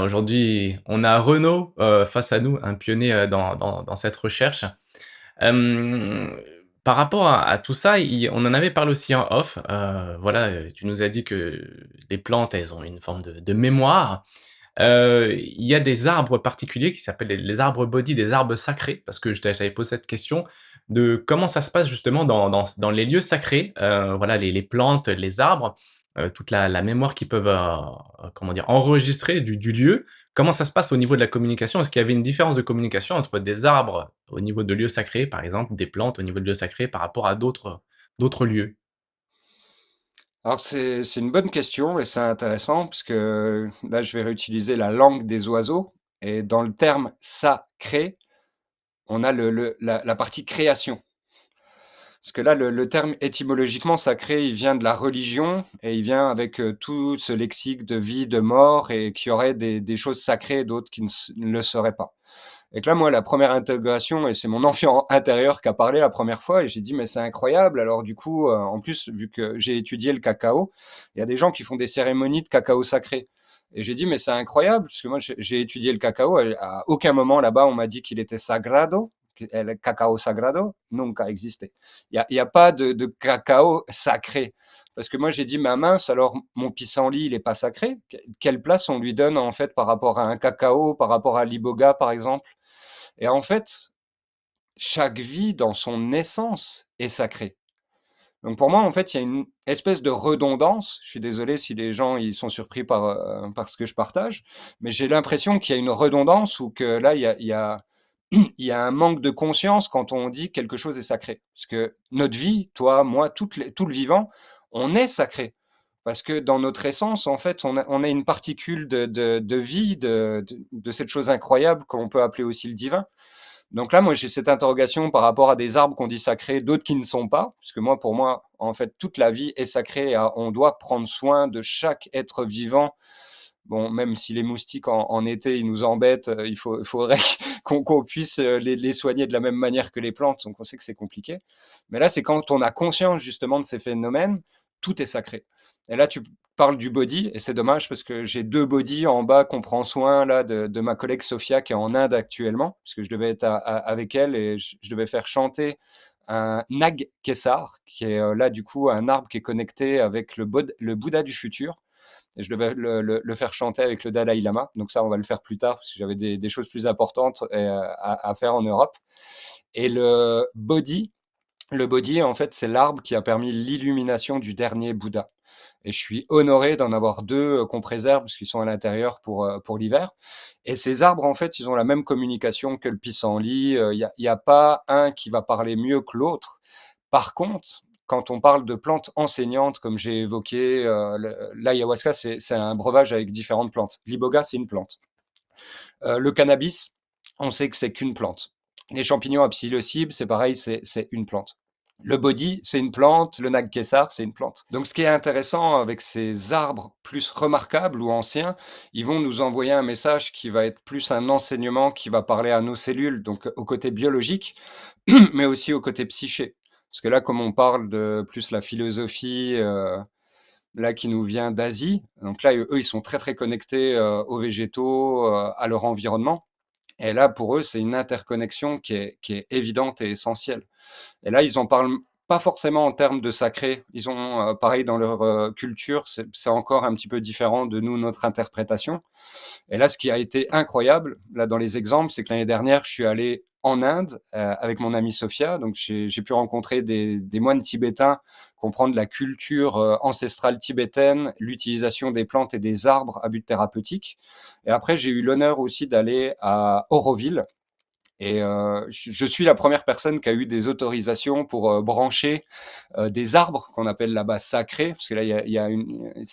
Aujourd'hui, on a Renaud, face à nous, un pionnier, dans cette recherche. Hem, Par rapport à tout ça, on en avait parlé aussi en off, voilà, tu nous as dit que les plantes, elles ont une forme de mémoire. Il y a des arbres particuliers qui s'appellent les arbres body, des arbres sacrés, parce que j'avais posé cette question de comment ça se passe justement dans les lieux sacrés, voilà, les plantes, les arbres, toute la mémoire qu'ils peuvent, comment dire? Enregistrer du lieu. Comment ça se passe au niveau de la communication? Est-ce qu'il y avait une différence de communication entre des arbres au niveau de lieux sacrés, par exemple, des plantes au niveau de lieux sacrés par rapport à d'autres lieux? Alors c'est une bonne question et c'est intéressant parce que là, je vais réutiliser la langue des oiseaux et dans le terme «sacré», on a la partie création. Parce que là, le terme étymologiquement sacré, il vient de la religion et il vient avec, tout ce lexique de vie, de mort et qu'il y aurait des choses sacrées et d'autres qui ne le seraient pas. Et que là, moi, la première intégration et c'est mon enfant intérieur qui a parlé la première fois et j'ai dit: «Mais c'est incroyable». Alors du coup, en plus, vu que j'ai étudié le cacao, il y a des gens qui font des cérémonies de cacao sacré et j'ai dit: «Mais c'est incroyable», parce que moi j'ai étudié le cacao et à aucun moment là-bas on m'a dit qu'il était sagrado, que el cacao sagrado nunca existé. Il y a pas de cacao sacré parce que moi j'ai dit: «Mais mince, alors mon pissenlit, il est pas sacré? Quelle place on lui donne en fait par rapport à un cacao, par rapport à l'iboga par exemple?» Et en fait, chaque vie dans son essence est sacrée. Donc pour moi, en fait, il y a une espèce de redondance. Je suis désolé si les gens ils sont surpris par ce que je partage, mais j'ai l'impression qu'il y a une redondance ou que là, il y a un manque de conscience quand on dit que quelque chose est sacré. Parce que notre vie, toi, moi, tout le vivant, on est sacré. Parce que dans notre essence, en fait, on a une particule de vie, de cette chose incroyable qu'on peut appeler aussi le divin. Donc là, moi, j'ai cette interrogation par rapport à des arbres qu'on dit sacrés, d'autres qui ne sont pas, parce que moi, pour moi, en fait, toute la vie est sacrée. On doit prendre soin de chaque être vivant. Bon, même si les moustiques en été, ils nous embêtent, il faudrait qu'on puisse les soigner de la même manière que les plantes. Donc on sait que c'est compliqué. Mais là, c'est quand on a conscience justement de ces phénomènes, tout est sacré. Et là, tu parles du body, et c'est dommage parce que j'ai deux bodies en bas qu'on prend soin là de ma collègue Sophia qui est en Inde actuellement, parce que je devais être avec elle et je devais faire chanter un Nag Kessar, qui est là du coup un arbre qui est connecté avec le Bouddha du futur. Et je devais le faire chanter avec le Dalai Lama. Donc ça, on va le faire plus tard, parce que j'avais des choses plus importantes à faire en Europe. Et le Bodhi, en fait, c'est l'arbre qui a permis l'illumination du dernier Bouddha. Et je suis honoré d'en avoir deux qu'on préserve, parce qu'ils sont à l'intérieur pour l'hiver. Et ces arbres, en fait, ils ont la même communication que le pissenlit. Il y a pas un qui va parler mieux que l'autre. Par contre, quand on parle de plantes enseignantes, comme j'ai évoqué, l'ayahuasca, c'est un breuvage avec différentes plantes. L'iboga, c'est une plante. Le cannabis, on sait que c'est qu'une plante. Les champignons à psilocybes, c'est pareil, c'est une plante. Le body, c'est une plante. Le nagkessar, c'est une plante. Donc, ce qui est intéressant avec ces arbres plus remarquables ou anciens, ils vont nous envoyer un message qui va être plus un enseignement qui va parler à nos cellules, donc au côté biologique, mais aussi au côté psyché. Parce que là, comme on parle de plus la philosophie, là, qui nous vient d'Asie, donc là, eux, ils sont très, très connectés aux végétaux, à leur environnement. Et là, pour eux, c'est une interconnexion qui est évidente et essentielle. Et là, ils en parlent pas forcément en termes de sacré. Ils ont, pareil, dans leur culture, c'est encore un petit peu différent de nous, notre interprétation. Et là, ce qui a été incroyable, là, dans les exemples, c'est que l'année dernière, je suis allé en Inde avec mon amie Sophia. Donc, j'ai pu rencontrer des moines tibétains, comprendre la culture ancestrale tibétaine, l'utilisation des plantes et des arbres à but thérapeutique. Et après, j'ai eu l'honneur aussi d'aller à Auroville, et je suis la première personne qui a eu des autorisations pour brancher des arbres qu'on appelle là-bas sacrés, parce que là,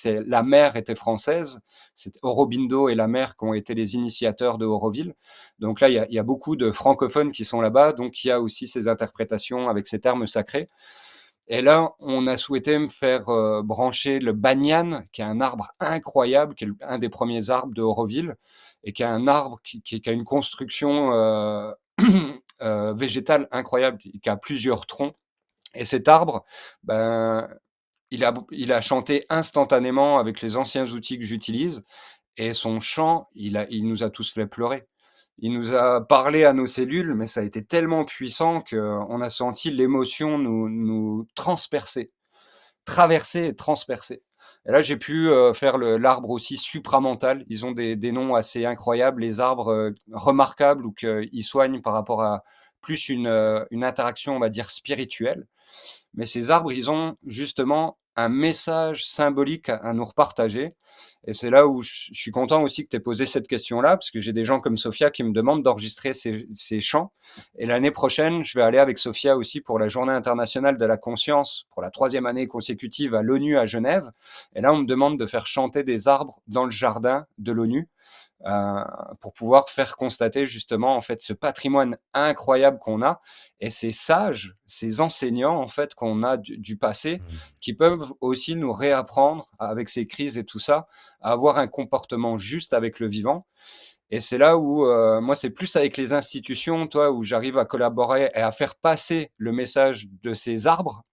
la mère était française, c'est Aurobindo et la mère qui ont été les initiateurs de Auroville. Donc là, il y a beaucoup de francophones qui sont là-bas, donc il y a aussi ces interprétations avec ces termes sacrés. Et là, on a souhaité me faire brancher le banyan, qui est un arbre incroyable, qui est un des premiers arbres de Auroville, et qui est un arbre qui a une construction végétale incroyable, qui a plusieurs troncs. Et cet arbre, ben, il a chanté instantanément avec les anciens outils que j'utilise, et son chant, il nous a tous fait pleurer. Il nous a parlé à nos cellules, mais ça a été tellement puissant qu'on a senti l'émotion nous transpercer, traverser et transpercer. Et là, j'ai pu faire l'arbre aussi supramental. Ils ont des noms assez incroyables, les arbres remarquables, ou qu'ils soignent par rapport à plus une interaction, on va dire, spirituelle. Mais ces arbres, ils ont justement un message symbolique à nous repartager. Et c'est là où je suis content aussi que tu aies posé cette question-là, parce que j'ai des gens comme Sophia qui me demandent d'enregistrer ces chants. Et l'année prochaine, je vais aller avec Sophia aussi pour la Journée internationale de la conscience, pour la 3e année consécutive à l'ONU à Genève. Et là, on me demande de faire chanter des arbres dans le jardin de l'ONU, euh, pour pouvoir faire constater justement en fait ce patrimoine incroyable qu'on a, et ces sages, ces enseignants en fait qu'on a du passé, Mmh. qui peuvent aussi nous réapprendre avec ces crises et tout ça à avoir un comportement juste avec le vivant. Et c'est là où moi c'est plus avec les institutions, toi, où j'arrive à collaborer et à faire passer le message de ces arbres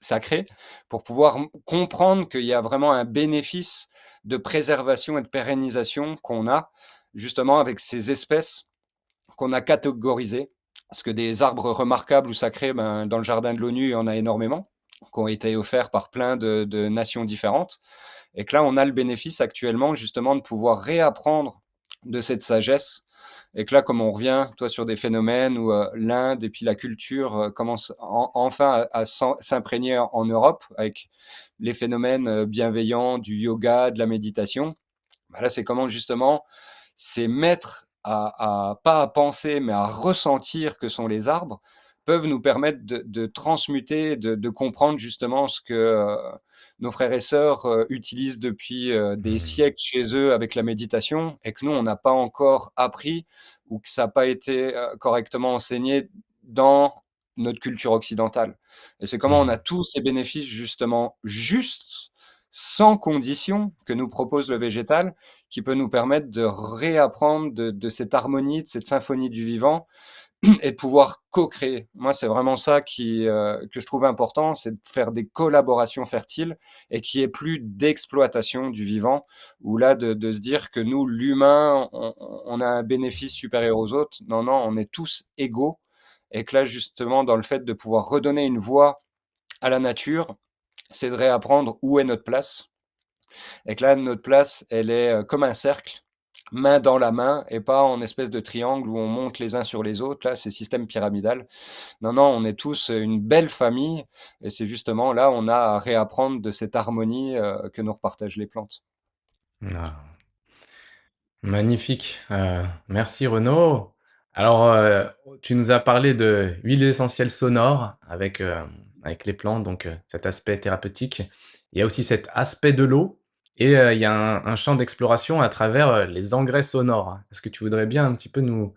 sacré, pour pouvoir comprendre qu'il y a vraiment un bénéfice de préservation et de pérennisation qu'on a justement avec ces espèces qu'on a catégorisées. Parce que des arbres remarquables ou sacrés, ben, dans le jardin de l'ONU, il y en a énormément, qui ont été offerts par plein de nations différentes. Et que là, on a le bénéfice actuellement justement de pouvoir réapprendre de cette sagesse. Et que là, comme on revient, toi, sur des phénomènes où l'Inde et puis la culture commencent enfin à s'imprégner en Europe, avec les phénomènes bienveillants du yoga, de la méditation, bah là, c'est comment justement ces maîtres pas à penser, mais à ressentir que sont les arbres, peuvent nous permettre de transmuter, de comprendre justement ce que nos frères et sœurs utilisent depuis des Mmh. siècles chez eux avec la méditation, et que nous, on n'a pas encore appris, ou que ça n'a pas été correctement enseigné dans notre culture occidentale. Et c'est comment on a Mmh. tous ces bénéfices justement justes, sans condition, que nous propose le végétal, qui peut nous permettre de réapprendre de cette harmonie, de cette symphonie du vivant, et de pouvoir co-créer. Moi, c'est vraiment ça que je trouve important, c'est de faire des collaborations fertiles, et qu'il n'y ait plus d'exploitation du vivant, ou là, de se dire que nous, l'humain, on a un bénéfice supérieur aux autres. Non, non, on est tous égaux, et que là, justement, dans le fait de pouvoir redonner une voix à la nature, c'est de réapprendre où est notre place et que là, notre place, elle est, comme un cercle, main dans la main et pas en espèce de triangle où on monte les uns sur les autres. Là, c'est système pyramidal. Non, non, on est tous, une belle famille et c'est justement là, on a à réapprendre de cette harmonie, que nous repartagent les plantes. Ah, magnifique, merci Renaud. Alors, tu nous as parlé de huiles essentielles sonores avec, avec les plantes, donc cet aspect thérapeutique. Il y a aussi cet aspect de l'eau et il y a un champ d'exploration à travers, les engrais sonores. Est-ce que tu voudrais bien un petit peu nous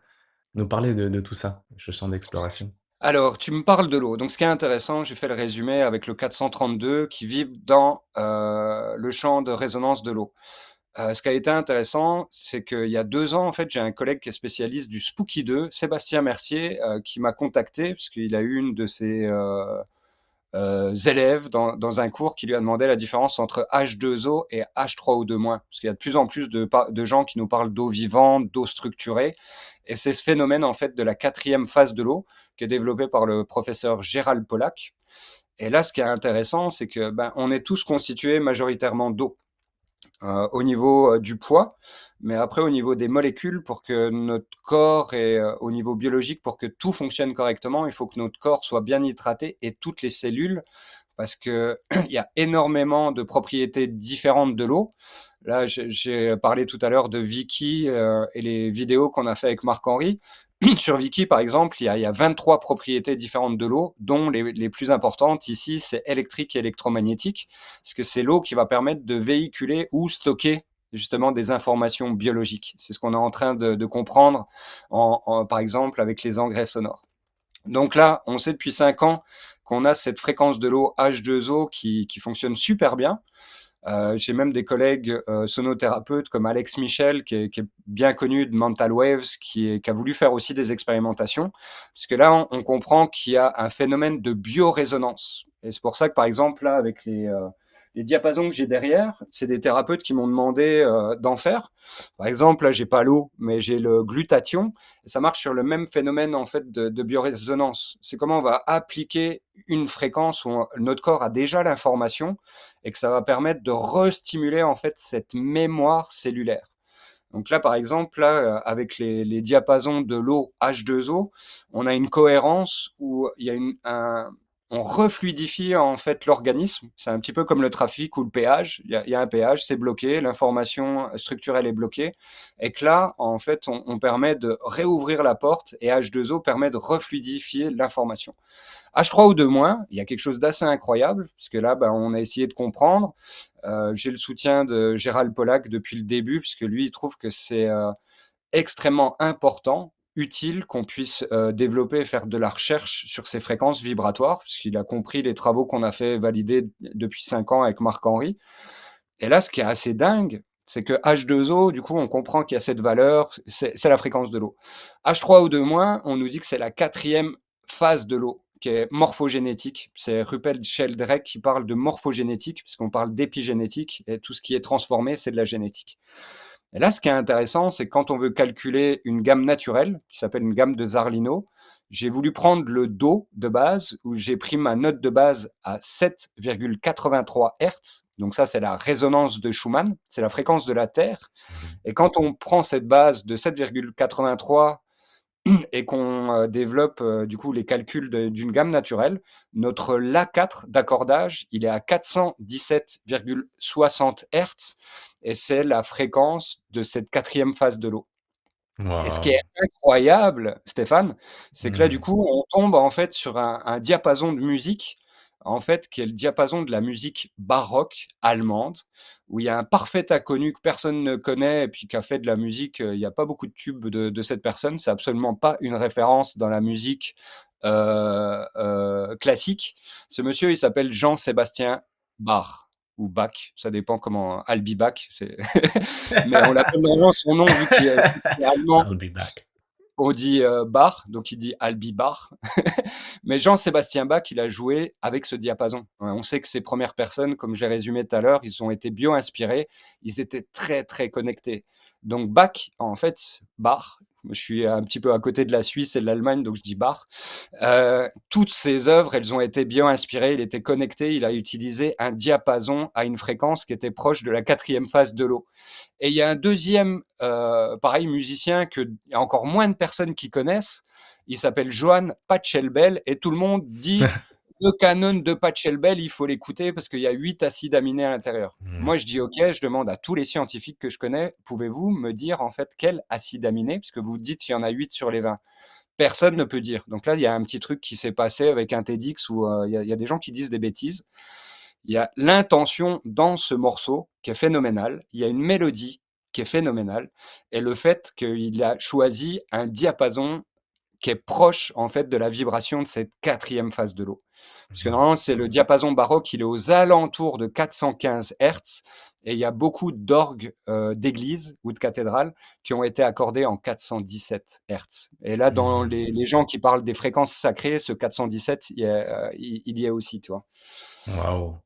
parler de tout ça, ce champ d'exploration? Alors, tu me parles de l'eau. Donc ce qui est intéressant, j'ai fait le résumé avec le 432 qui vit dans, le champ de résonance de l'eau. Ce qui a été intéressant, c'est qu'il y a 2 ans, en fait, j'ai un collègue qui est spécialiste du Spooky 2, Sébastien Mercier, qui m'a contacté parce qu'il a eu une de ses, élèves dans un cours qui lui a demandé la différence entre H2O et H3O2-. Parce qu'il y a de plus en plus de gens qui nous parlent d'eau vivante, d'eau structurée et c'est ce phénomène, en fait, de la 4e phase de l'eau qui est développé par le professeur Gérald Pollack et là, ce qui est intéressant, c'est que, ben, on est tous constitués majoritairement d'eau. Au niveau, du poids, mais après au niveau des molécules pour que notre corps et au niveau biologique, pour que tout fonctionne correctement, il faut que notre corps soit bien hydraté et toutes les cellules parce qu'il y a énormément de propriétés différentes de l'eau. Là, j'ai parlé tout à l'heure de Vicky, et les vidéos qu'on a fait avec Marc-Henri. Sur Vicky, par exemple, il y a 23 propriétés différentes de l'eau, dont les plus importantes ici, c'est électrique et électromagnétique, parce que c'est l'eau qui va permettre de véhiculer ou stocker justement des informations biologiques. C'est ce qu'on est en train de comprendre, par exemple, avec les engrais sonores. Donc là, on sait depuis 5 ans qu'on a cette fréquence de l'eau H2O qui fonctionne super bien. J'ai même des collègues sonothérapeutes comme Alex Michel, qui est bien connu de Mental Waves, qui a voulu faire aussi des expérimentations. Parce que là, on comprend qu'il y a un phénomène de biorésonance. Et c'est pour ça que, par exemple, là, avec les diapasons que j'ai derrière, c'est des thérapeutes qui m'ont demandé d'en faire. Par exemple, là, j'ai pas l'eau, mais j'ai le glutathion. Et ça marche sur le même phénomène en fait de biorésonance. C'est comment on va appliquer une fréquence où notre corps a déjà l'information et que ça va permettre de restimuler en fait cette mémoire cellulaire. Donc là, par exemple, là, avec les diapasons de l'eau H2O, on a une cohérence où il y a on refluidifie en fait l'organisme. C'est un petit peu comme le trafic ou le péage. Il y a un péage, c'est bloqué, l'information structurelle est bloquée. Et que là, en fait, on permet de réouvrir la porte et H2O permet de refluidifier l'information. H3 ou 2 moins, il y a quelque chose d'assez incroyable, parce que là, ben, on a essayé de comprendre. J'ai le soutien de Gérald Pollack depuis le début, puisque lui, il trouve que c'est extrêmement important, utile qu'on puisse développer et faire de la recherche sur ces fréquences vibratoires, puisqu'il a compris les travaux qu'on a fait valider depuis 5 ans avec Marc-Henri. Et là, ce qui est assez dingue, c'est que H2O, du coup, on comprend qu'il y a cette valeur, c'est la fréquence de l'eau. H3 ou 2 on nous dit que c'est la 4e phase de l'eau, qui est morphogénétique. C'est Rupert Sheldrake qui parle de morphogénétique, puisqu'on parle d'épigénétique, et tout ce qui est transformé, c'est de la génétique. Et là, ce qui est intéressant, c'est que quand on veut calculer une gamme naturelle, qui s'appelle une gamme de Zarlino, j'ai voulu prendre le Do de base, où j'ai pris ma note de base à 7,83 Hz. Donc ça, c'est la résonance de Schumann, c'est la fréquence de la Terre. Mmh. Et quand on prend cette base de 7,83 et qu'on développe du coup les calculs d'une gamme naturelle, notre La4 d'accordage, il est à 417,60 Hz et c'est la fréquence de cette 4e phase de l'eau. Et ce qui Waouh! est incroyable, Stéphane, c'est que là, du Mmh. coup, on tombe en fait sur un diapason de musique, en fait, qui est le diapason de la musique baroque allemande, où il y a un parfait inconnu que personne ne connaît et puis qui a fait de la musique, il y a pas beaucoup de tubes de cette personne. C'est absolument pas une référence dans la musique, classique. Ce monsieur, il s'appelle Jean-Sébastien Bach ou Bach, ça dépend comment Albi Bach, c'est mais on l'appelle vraiment son nom vu qu'il est allemand, I'll be back. on dit, Bach, donc il dit Albi Bach. Mais Jean-Sébastien Bach, il a joué avec ce diapason. On sait que ces premières personnes, comme j'ai résumé tout à l'heure, ils ont été bio-inspirés, ils étaient très, très connectés. Donc Bach, en fait, Bach, Je suis un petit peu à côté de la Suisse et de l'Allemagne, donc je dis Bach. Toutes ses œuvres, elles ont été bien inspirées. Il était connecté, il a utilisé un diapason à une fréquence qui était proche de la quatrième phase de l'eau. Et il y a un deuxième, pareil, musicien que il y a encore moins de personnes qui connaissent. Il s'appelle Johann Pachelbel et tout le monde dit le canon de Pachelbel, il faut l'écouter parce qu'il y a 8 acides aminés à l'intérieur. Mmh. Moi, je dis OK, je demande à tous les scientifiques que je connais, pouvez-vous me dire en fait quel acide aminé, parce que vous dites qu'il y en a 8 sur les 20. Personne ne peut dire. Donc là, il y a un petit truc qui s'est passé avec un TEDx où il y a des gens qui disent des bêtises. Il y a l'intention dans ce morceau qui est phénoménale. Il y a une mélodie qui est phénoménale. Et le fait qu'il a choisi un diapason qui est proche en fait de la vibration de cette quatrième phase de l'eau. Parce que Mmh. normalement, c'est le diapason baroque, il est aux alentours de 415 Hertz, et il y a beaucoup d'orgues d'église ou de cathédrales qui ont été accordés en 417 Hertz. Et là, dans Mmh. les gens qui parlent des fréquences sacrées, ce 417, il y est aussi, tu vois. Waouh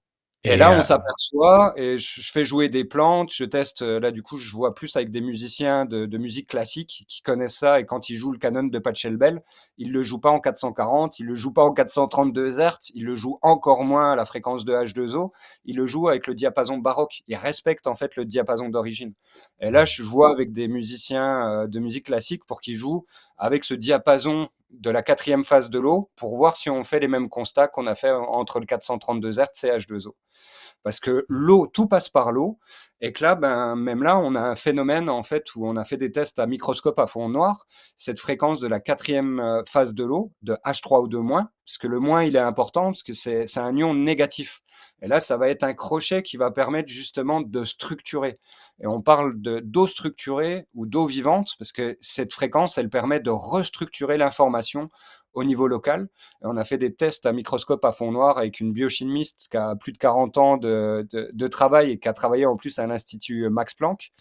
Et et là, on s'aperçoit et je fais jouer des plantes, je teste, là, du coup, je vois plus avec des musiciens de musique classique qui connaissent ça et quand ils jouent le canon de Pachelbel, ils le jouent pas en 440, ils le jouent pas en 432 Hertz, ils le jouent encore moins à la fréquence de H2O, ils le jouent avec le diapason baroque. Ils respectent, en fait, le diapason d'origine. Et là, mmh. je vois avec des musiciens, de musique classique pour qu'ils jouent avec ce diapason de la quatrième phase de l'eau pour voir si on fait les mêmes constats qu'on a fait entre le 432 Hertz et H2O. Parce que l'eau, tout passe par l'eau, et que là, ben, même là, on a un phénomène en fait où on a fait des tests à microscope à fond noir. Cette fréquence de la quatrième phase de l'eau, de H3 ou de moins, parce que le moins il est important parce que c'est un ion négatif. Et là, ça va être un crochet qui va permettre justement de structurer. Et on parle de d'eau structurée ou d'eau vivante parce que cette fréquence, elle permet de restructurer l'information au niveau local. Et on a fait des tests à microscope à fond noir avec une biochimiste qui a plus de 40 ans de travail et qui a travaillé en plus à l'Institut Max Planck.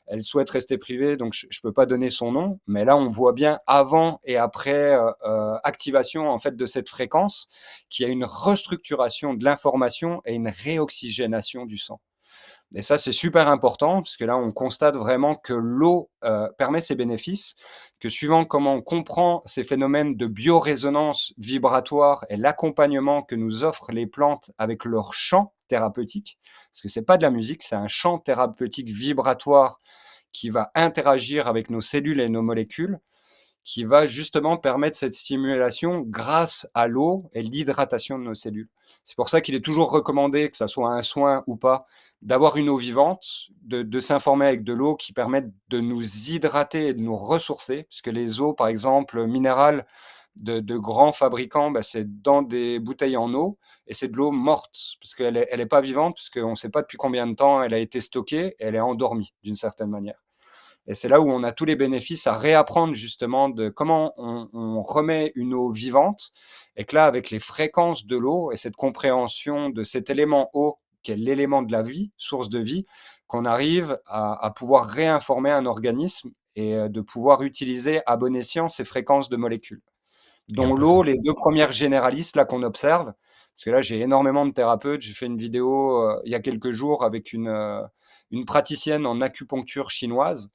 Elle souhaite rester privée, donc je ne peux pas donner son nom, mais là on voit bien avant et après activation en fait de cette fréquence, qu'il y a une restructuration de l'information et une réoxygénation du sang. Et ça, c'est super important, parce que là, on constate vraiment que l'eau permet ses bénéfices, que suivant comment on comprend ces phénomènes de biorésonance vibratoire et l'accompagnement que nous offrent les plantes avec leur chant thérapeutique, parce que c'est pas de la musique, c'est un chant thérapeutique vibratoire qui va interagir avec nos cellules et nos molécules, qui va justement permettre cette stimulation grâce à l'eau et l'hydratation de nos cellules. C'est pour ça qu'il est toujours recommandé, que ça soit un soin ou pas, d'avoir une eau vivante, de s'informer avec de l'eau qui permette de nous hydrater et de nous ressourcer, puisque les eaux, par exemple, minérales de grands fabricants, bah, c'est dans des bouteilles en eau, et c'est de l'eau morte, parce qu'elle est pas vivante, parce qu'on ne sait pas depuis combien de temps elle a été stockée, et elle est endormie d'une certaine manière. Et c'est là où on a tous les bénéfices à réapprendre justement de comment on remet une eau vivante. Et que là, avec les fréquences de l'eau et cette compréhension de cet élément eau, qui est l'élément de la vie, source de vie, qu'on arrive à pouvoir réinformer un organisme et de pouvoir utiliser à bon escient ces fréquences de molécules. Et en Dont plus l'eau, les deux premières généralistes là qu'on observe, parce que là j'ai énormément de thérapeutes, j'ai fait une vidéo il y a quelques jours avec une praticienne en acupuncture chinoise,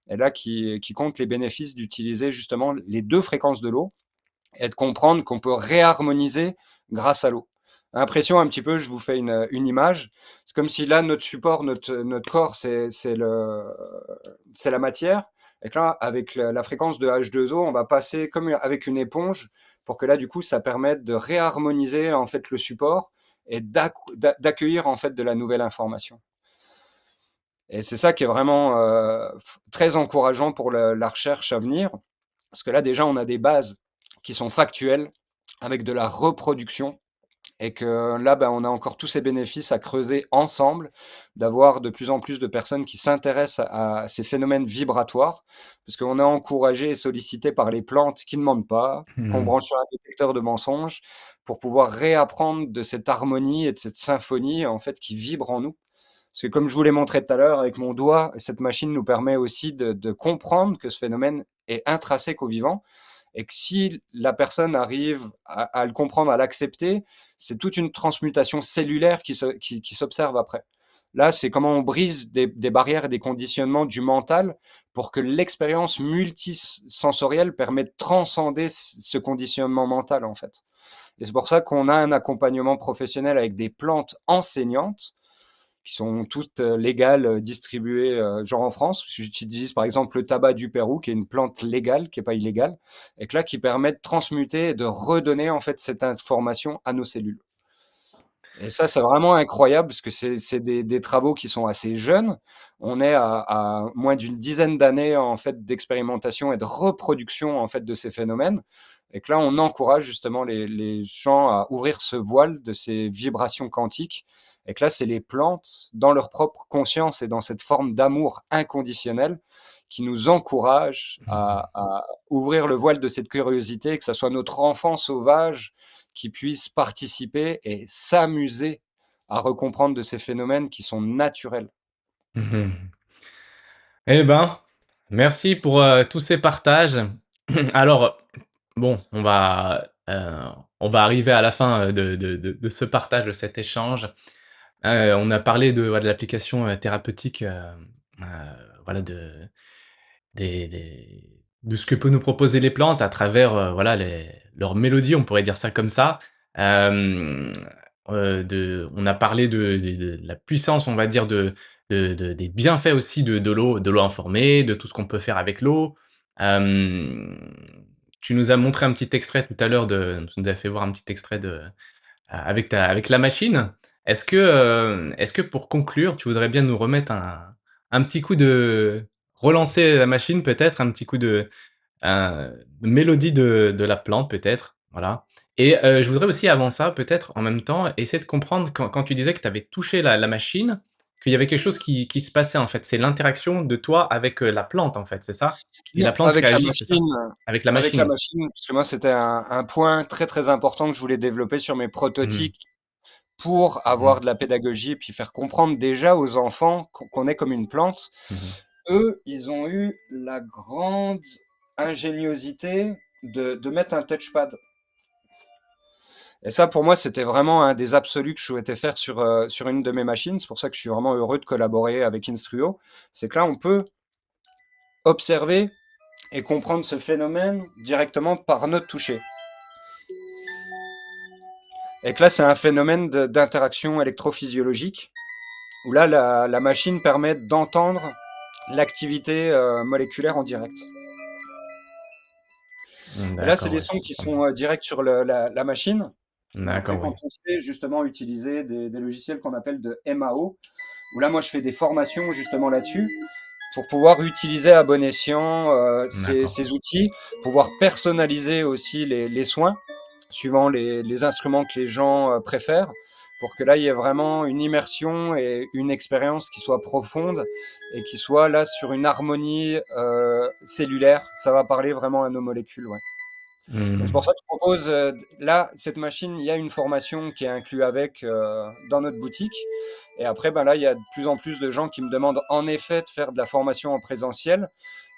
et là qui compte les bénéfices d'utiliser justement les deux fréquences de l'eau et de comprendre qu'on peut réharmoniser grâce à l'eau. Impression un petit peu, je vous fais une image, c'est comme si là notre support, notre corps c'est la matière, et que là avec la fréquence de H2O, on va passer comme avec une éponge pour que là du coup ça permette de réharmoniser en fait le support et d'accueillir en fait de la nouvelle information. Et c'est ça qui est vraiment très encourageant pour la recherche à venir, parce que là déjà on a des bases qui sont factuelles avec de la reproduction, et que là, ben, on a encore tous ces bénéfices à creuser ensemble, d'avoir de plus en plus de personnes qui s'intéressent à ces phénomènes vibratoires, parce qu'on est encouragé et sollicité par les plantes qui ne mentent pas, qu'on mmh. branche sur un détecteur de mensonges, pour pouvoir réapprendre de cette harmonie et de cette symphonie en fait qui vibre en nous. Parce que comme je vous l'ai montré tout à l'heure avec mon doigt, cette machine nous permet aussi de comprendre que ce phénomène est intrinsèque au vivant, et que si la personne arrive à le comprendre, à l'accepter, c'est toute une transmutation cellulaire qui s'observe après. Là, c'est comment on brise des barrières et des conditionnements du mental pour que l'expérience multisensorielle permette de transcender ce conditionnement mental, en fait. Et c'est pour ça qu'on a un accompagnement professionnel avec des plantes enseignantes qui sont toutes légales, distribuées, genre en France. J'utilise par exemple le tabac du Pérou, qui est une plante légale, qui est pas illégale, et que là, qui permet de transmuter et de redonner en fait cette information à nos cellules. Et ça, c'est vraiment incroyable parce que c'est des travaux qui sont assez jeunes. On est à moins d'une dizaine d'années en fait d'expérimentation et de reproduction en fait de ces phénomènes. Et que là, on encourage justement les gens à ouvrir ce voile de ces vibrations quantiques. Et que là, c'est les plantes, dans leur propre conscience et dans cette forme d'amour inconditionnel, qui nous encouragent Mmh. à ouvrir le voile de cette curiosité, que ce soit notre enfant sauvage qui puisse participer et s'amuser à recomprendre de ces phénomènes qui sont naturels. Mmh. Eh ben, merci pour, tous ces partages. Alors, bon, on va arriver à la fin, de ce partage, de cet échange. On a parlé de, ouais, de l'application, thérapeutique, heu, voilà, de ce que peuvent nous proposer les plantes à travers, voilà, leurs mélodies, on pourrait dire ça comme ça. Hem, on a parlé de la puissance, on va dire, des bienfaits aussi de l'eau informée, de tout ce qu'on peut faire avec l'eau. Hem, Tu nous as montré un petit extrait tout à l'heure tu nous as fait voir un petit extrait avec la machine. Est-ce que pour conclure, tu voudrais bien nous remettre un petit coup de relancer la machine peut-être, un petit coup de mélodie de la plante peut-être, voilà. Et je voudrais aussi avant ça peut-être en même temps essayer de comprendre quand tu disais que tu avais touché la machine, qu'il y avait quelque chose qui se passait en fait. C'est l'interaction de toi avec, la plante en fait, c'est ça? Et la Non, plante réagit, c'est ça? Avec la avec la machine? machine, parce que moi, c'était un point très, très important que je voulais développer sur mes Mmh. prototypes pour Mmh. avoir de la pédagogie et puis faire comprendre déjà aux enfants qu'on est comme une plante. Mmh. Eux, ils ont eu la grande ingéniosité de mettre un touchpad. Et ça, pour moi, c'était vraiment un des absolus que je souhaitais faire sur une de mes machines. C'est pour ça que je suis vraiment heureux de collaborer avec Instruo. C'est que là, on peut observer et comprendre ce phénomène directement par notre toucher. Et que là, c'est un phénomène d'interaction électrophysiologique, où là, la machine permet d'entendre l'activité moléculaire en direct. Mmh, Et là, c'est d'accord, des ouais, je sons qui comprends sont mieux. directs sur la machine. Et après, D'accord, quand oui. on sait justement utiliser des logiciels qu'on appelle de MAO, où là, moi, je fais des formations justement là-dessus, pour pouvoir utiliser à bon escient D'accord. ces outils, pouvoir personnaliser aussi les soins, suivant les instruments que les gens préfèrent, pour que là, il y ait vraiment une immersion et une expérience qui soit profonde et qui soit là sur une harmonie cellulaire. Ça va parler vraiment à nos molécules. Ouais. Et c'est pour Mmh. ça que je propose, là, cette machine, il y a une formation qui est inclue avec dans notre boutique. Et après, ben là, il y a de plus en plus de gens qui me demandent en effet de faire de la formation en présentiel.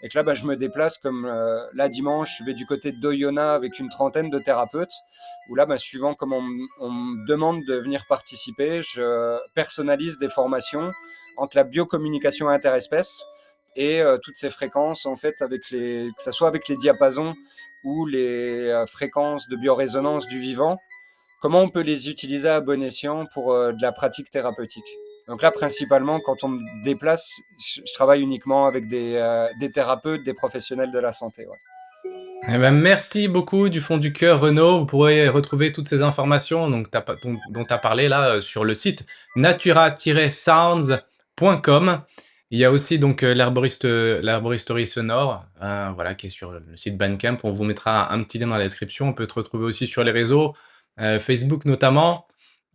Et que là, ben, je me déplace comme là, dimanche, je vais du côté d'Oyonnax avec une trentaine de thérapeutes. Où là, ben, suivant comme on me demande de venir participer, je personnalise des formations entre la biocommunication interespèces et toutes ces fréquences, en fait, que ce soit avec les diapasons ou les fréquences de biorésonance du vivant, comment on peut les utiliser à bon escient pour de la pratique thérapeutique. Donc là, principalement, quand on me déplace, je travaille uniquement avec des thérapeutes, des professionnels de la santé. Ouais. Eh ben, merci beaucoup du fond du cœur, Renaud. Vous pourrez retrouver toutes ces informations donc dont tu as parlé là, sur le site natura-sounds.com. Il y a aussi donc, l'herboristerie sonore, voilà, qui est sur le site Bandcamp. On vous mettra un petit lien dans la description. On peut te retrouver aussi sur les réseaux, Facebook notamment.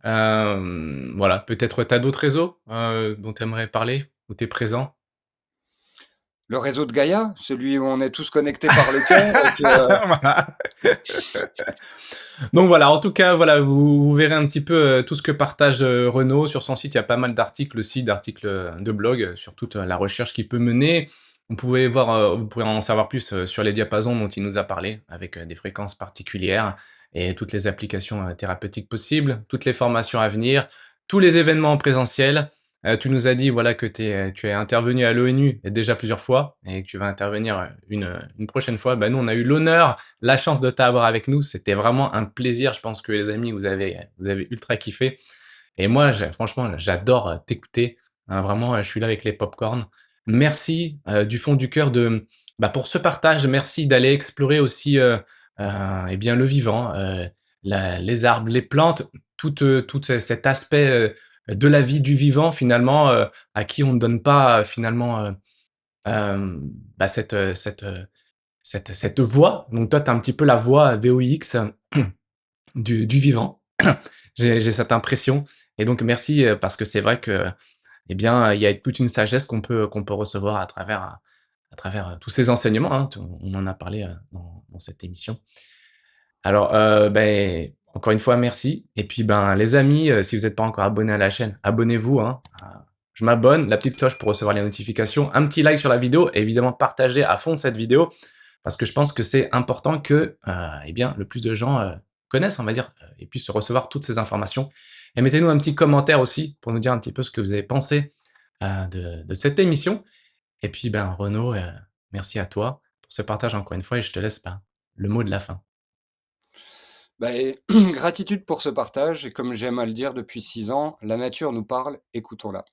Voilà, peut-être tu as d'autres réseaux, dont tu aimerais parler, où tu es présent? Le réseau de Gaïa, celui où on est tous connectés par le cœur et que Voilà. Donc voilà, en tout cas, voilà, vous verrez un petit peu, tout ce que partage, Renaud. Sur son site, il y a pas mal d'articles aussi, d'articles, de blog, sur toute, la recherche qu'il peut mener. Vous pourrez en savoir plus, sur les diapasons dont il nous a parlé, avec, des fréquences particulières et toutes les applications, thérapeutiques possibles, toutes les formations à venir, tous les événements en présentiel. Tu nous as dit, voilà, que tu es intervenu à l'ONU déjà plusieurs fois et que tu vas intervenir, une prochaine fois. Bah, nous, on a eu l'honneur, la chance de t'avoir avec nous. C'était vraiment un plaisir. Je pense que les amis, vous avez ultra kiffé et moi, franchement, j'adore, t'écouter, hein, vraiment, je suis là avec les pop-corn. Merci, du fond du cœur bah, pour ce partage. Merci d'aller explorer aussi, et bien, le vivant, la les arbres, les plantes, tout cet aspect, de la vie du vivant finalement, à qui on ne donne pas finalement, bah, cette voix. Donc toi, tu as un petit peu la voix VOX du vivant. J'ai cette impression et donc merci, parce que c'est vrai que, eh bien, il y a toute une sagesse qu'on peut recevoir à travers, tous ces enseignements, hein. On en a parlé, dans cette émission. Alors, encore une fois, merci et puis, ben, les amis, si vous êtes pas encore abonnés à la chaîne, abonnez-vous, hein. Je m'abonne, la petite cloche pour recevoir les notifications, un petit like sur la vidéo et évidemment partagez à fond cette vidéo parce que je pense que c'est important que, eh bien, le plus de gens, connaissent, on va dire, et puissent recevoir toutes ces informations et mettez-nous un petit commentaire aussi pour nous dire un petit peu ce que vous avez pensé, de cette émission et puis, ben, Renaud, merci à toi pour ce partage encore une fois et je te laisse, ben, le mot de la fin. Bah, et gratitude pour ce partage et comme j'aime à le dire depuis 6 ans, la nature nous parle, écoutons-la.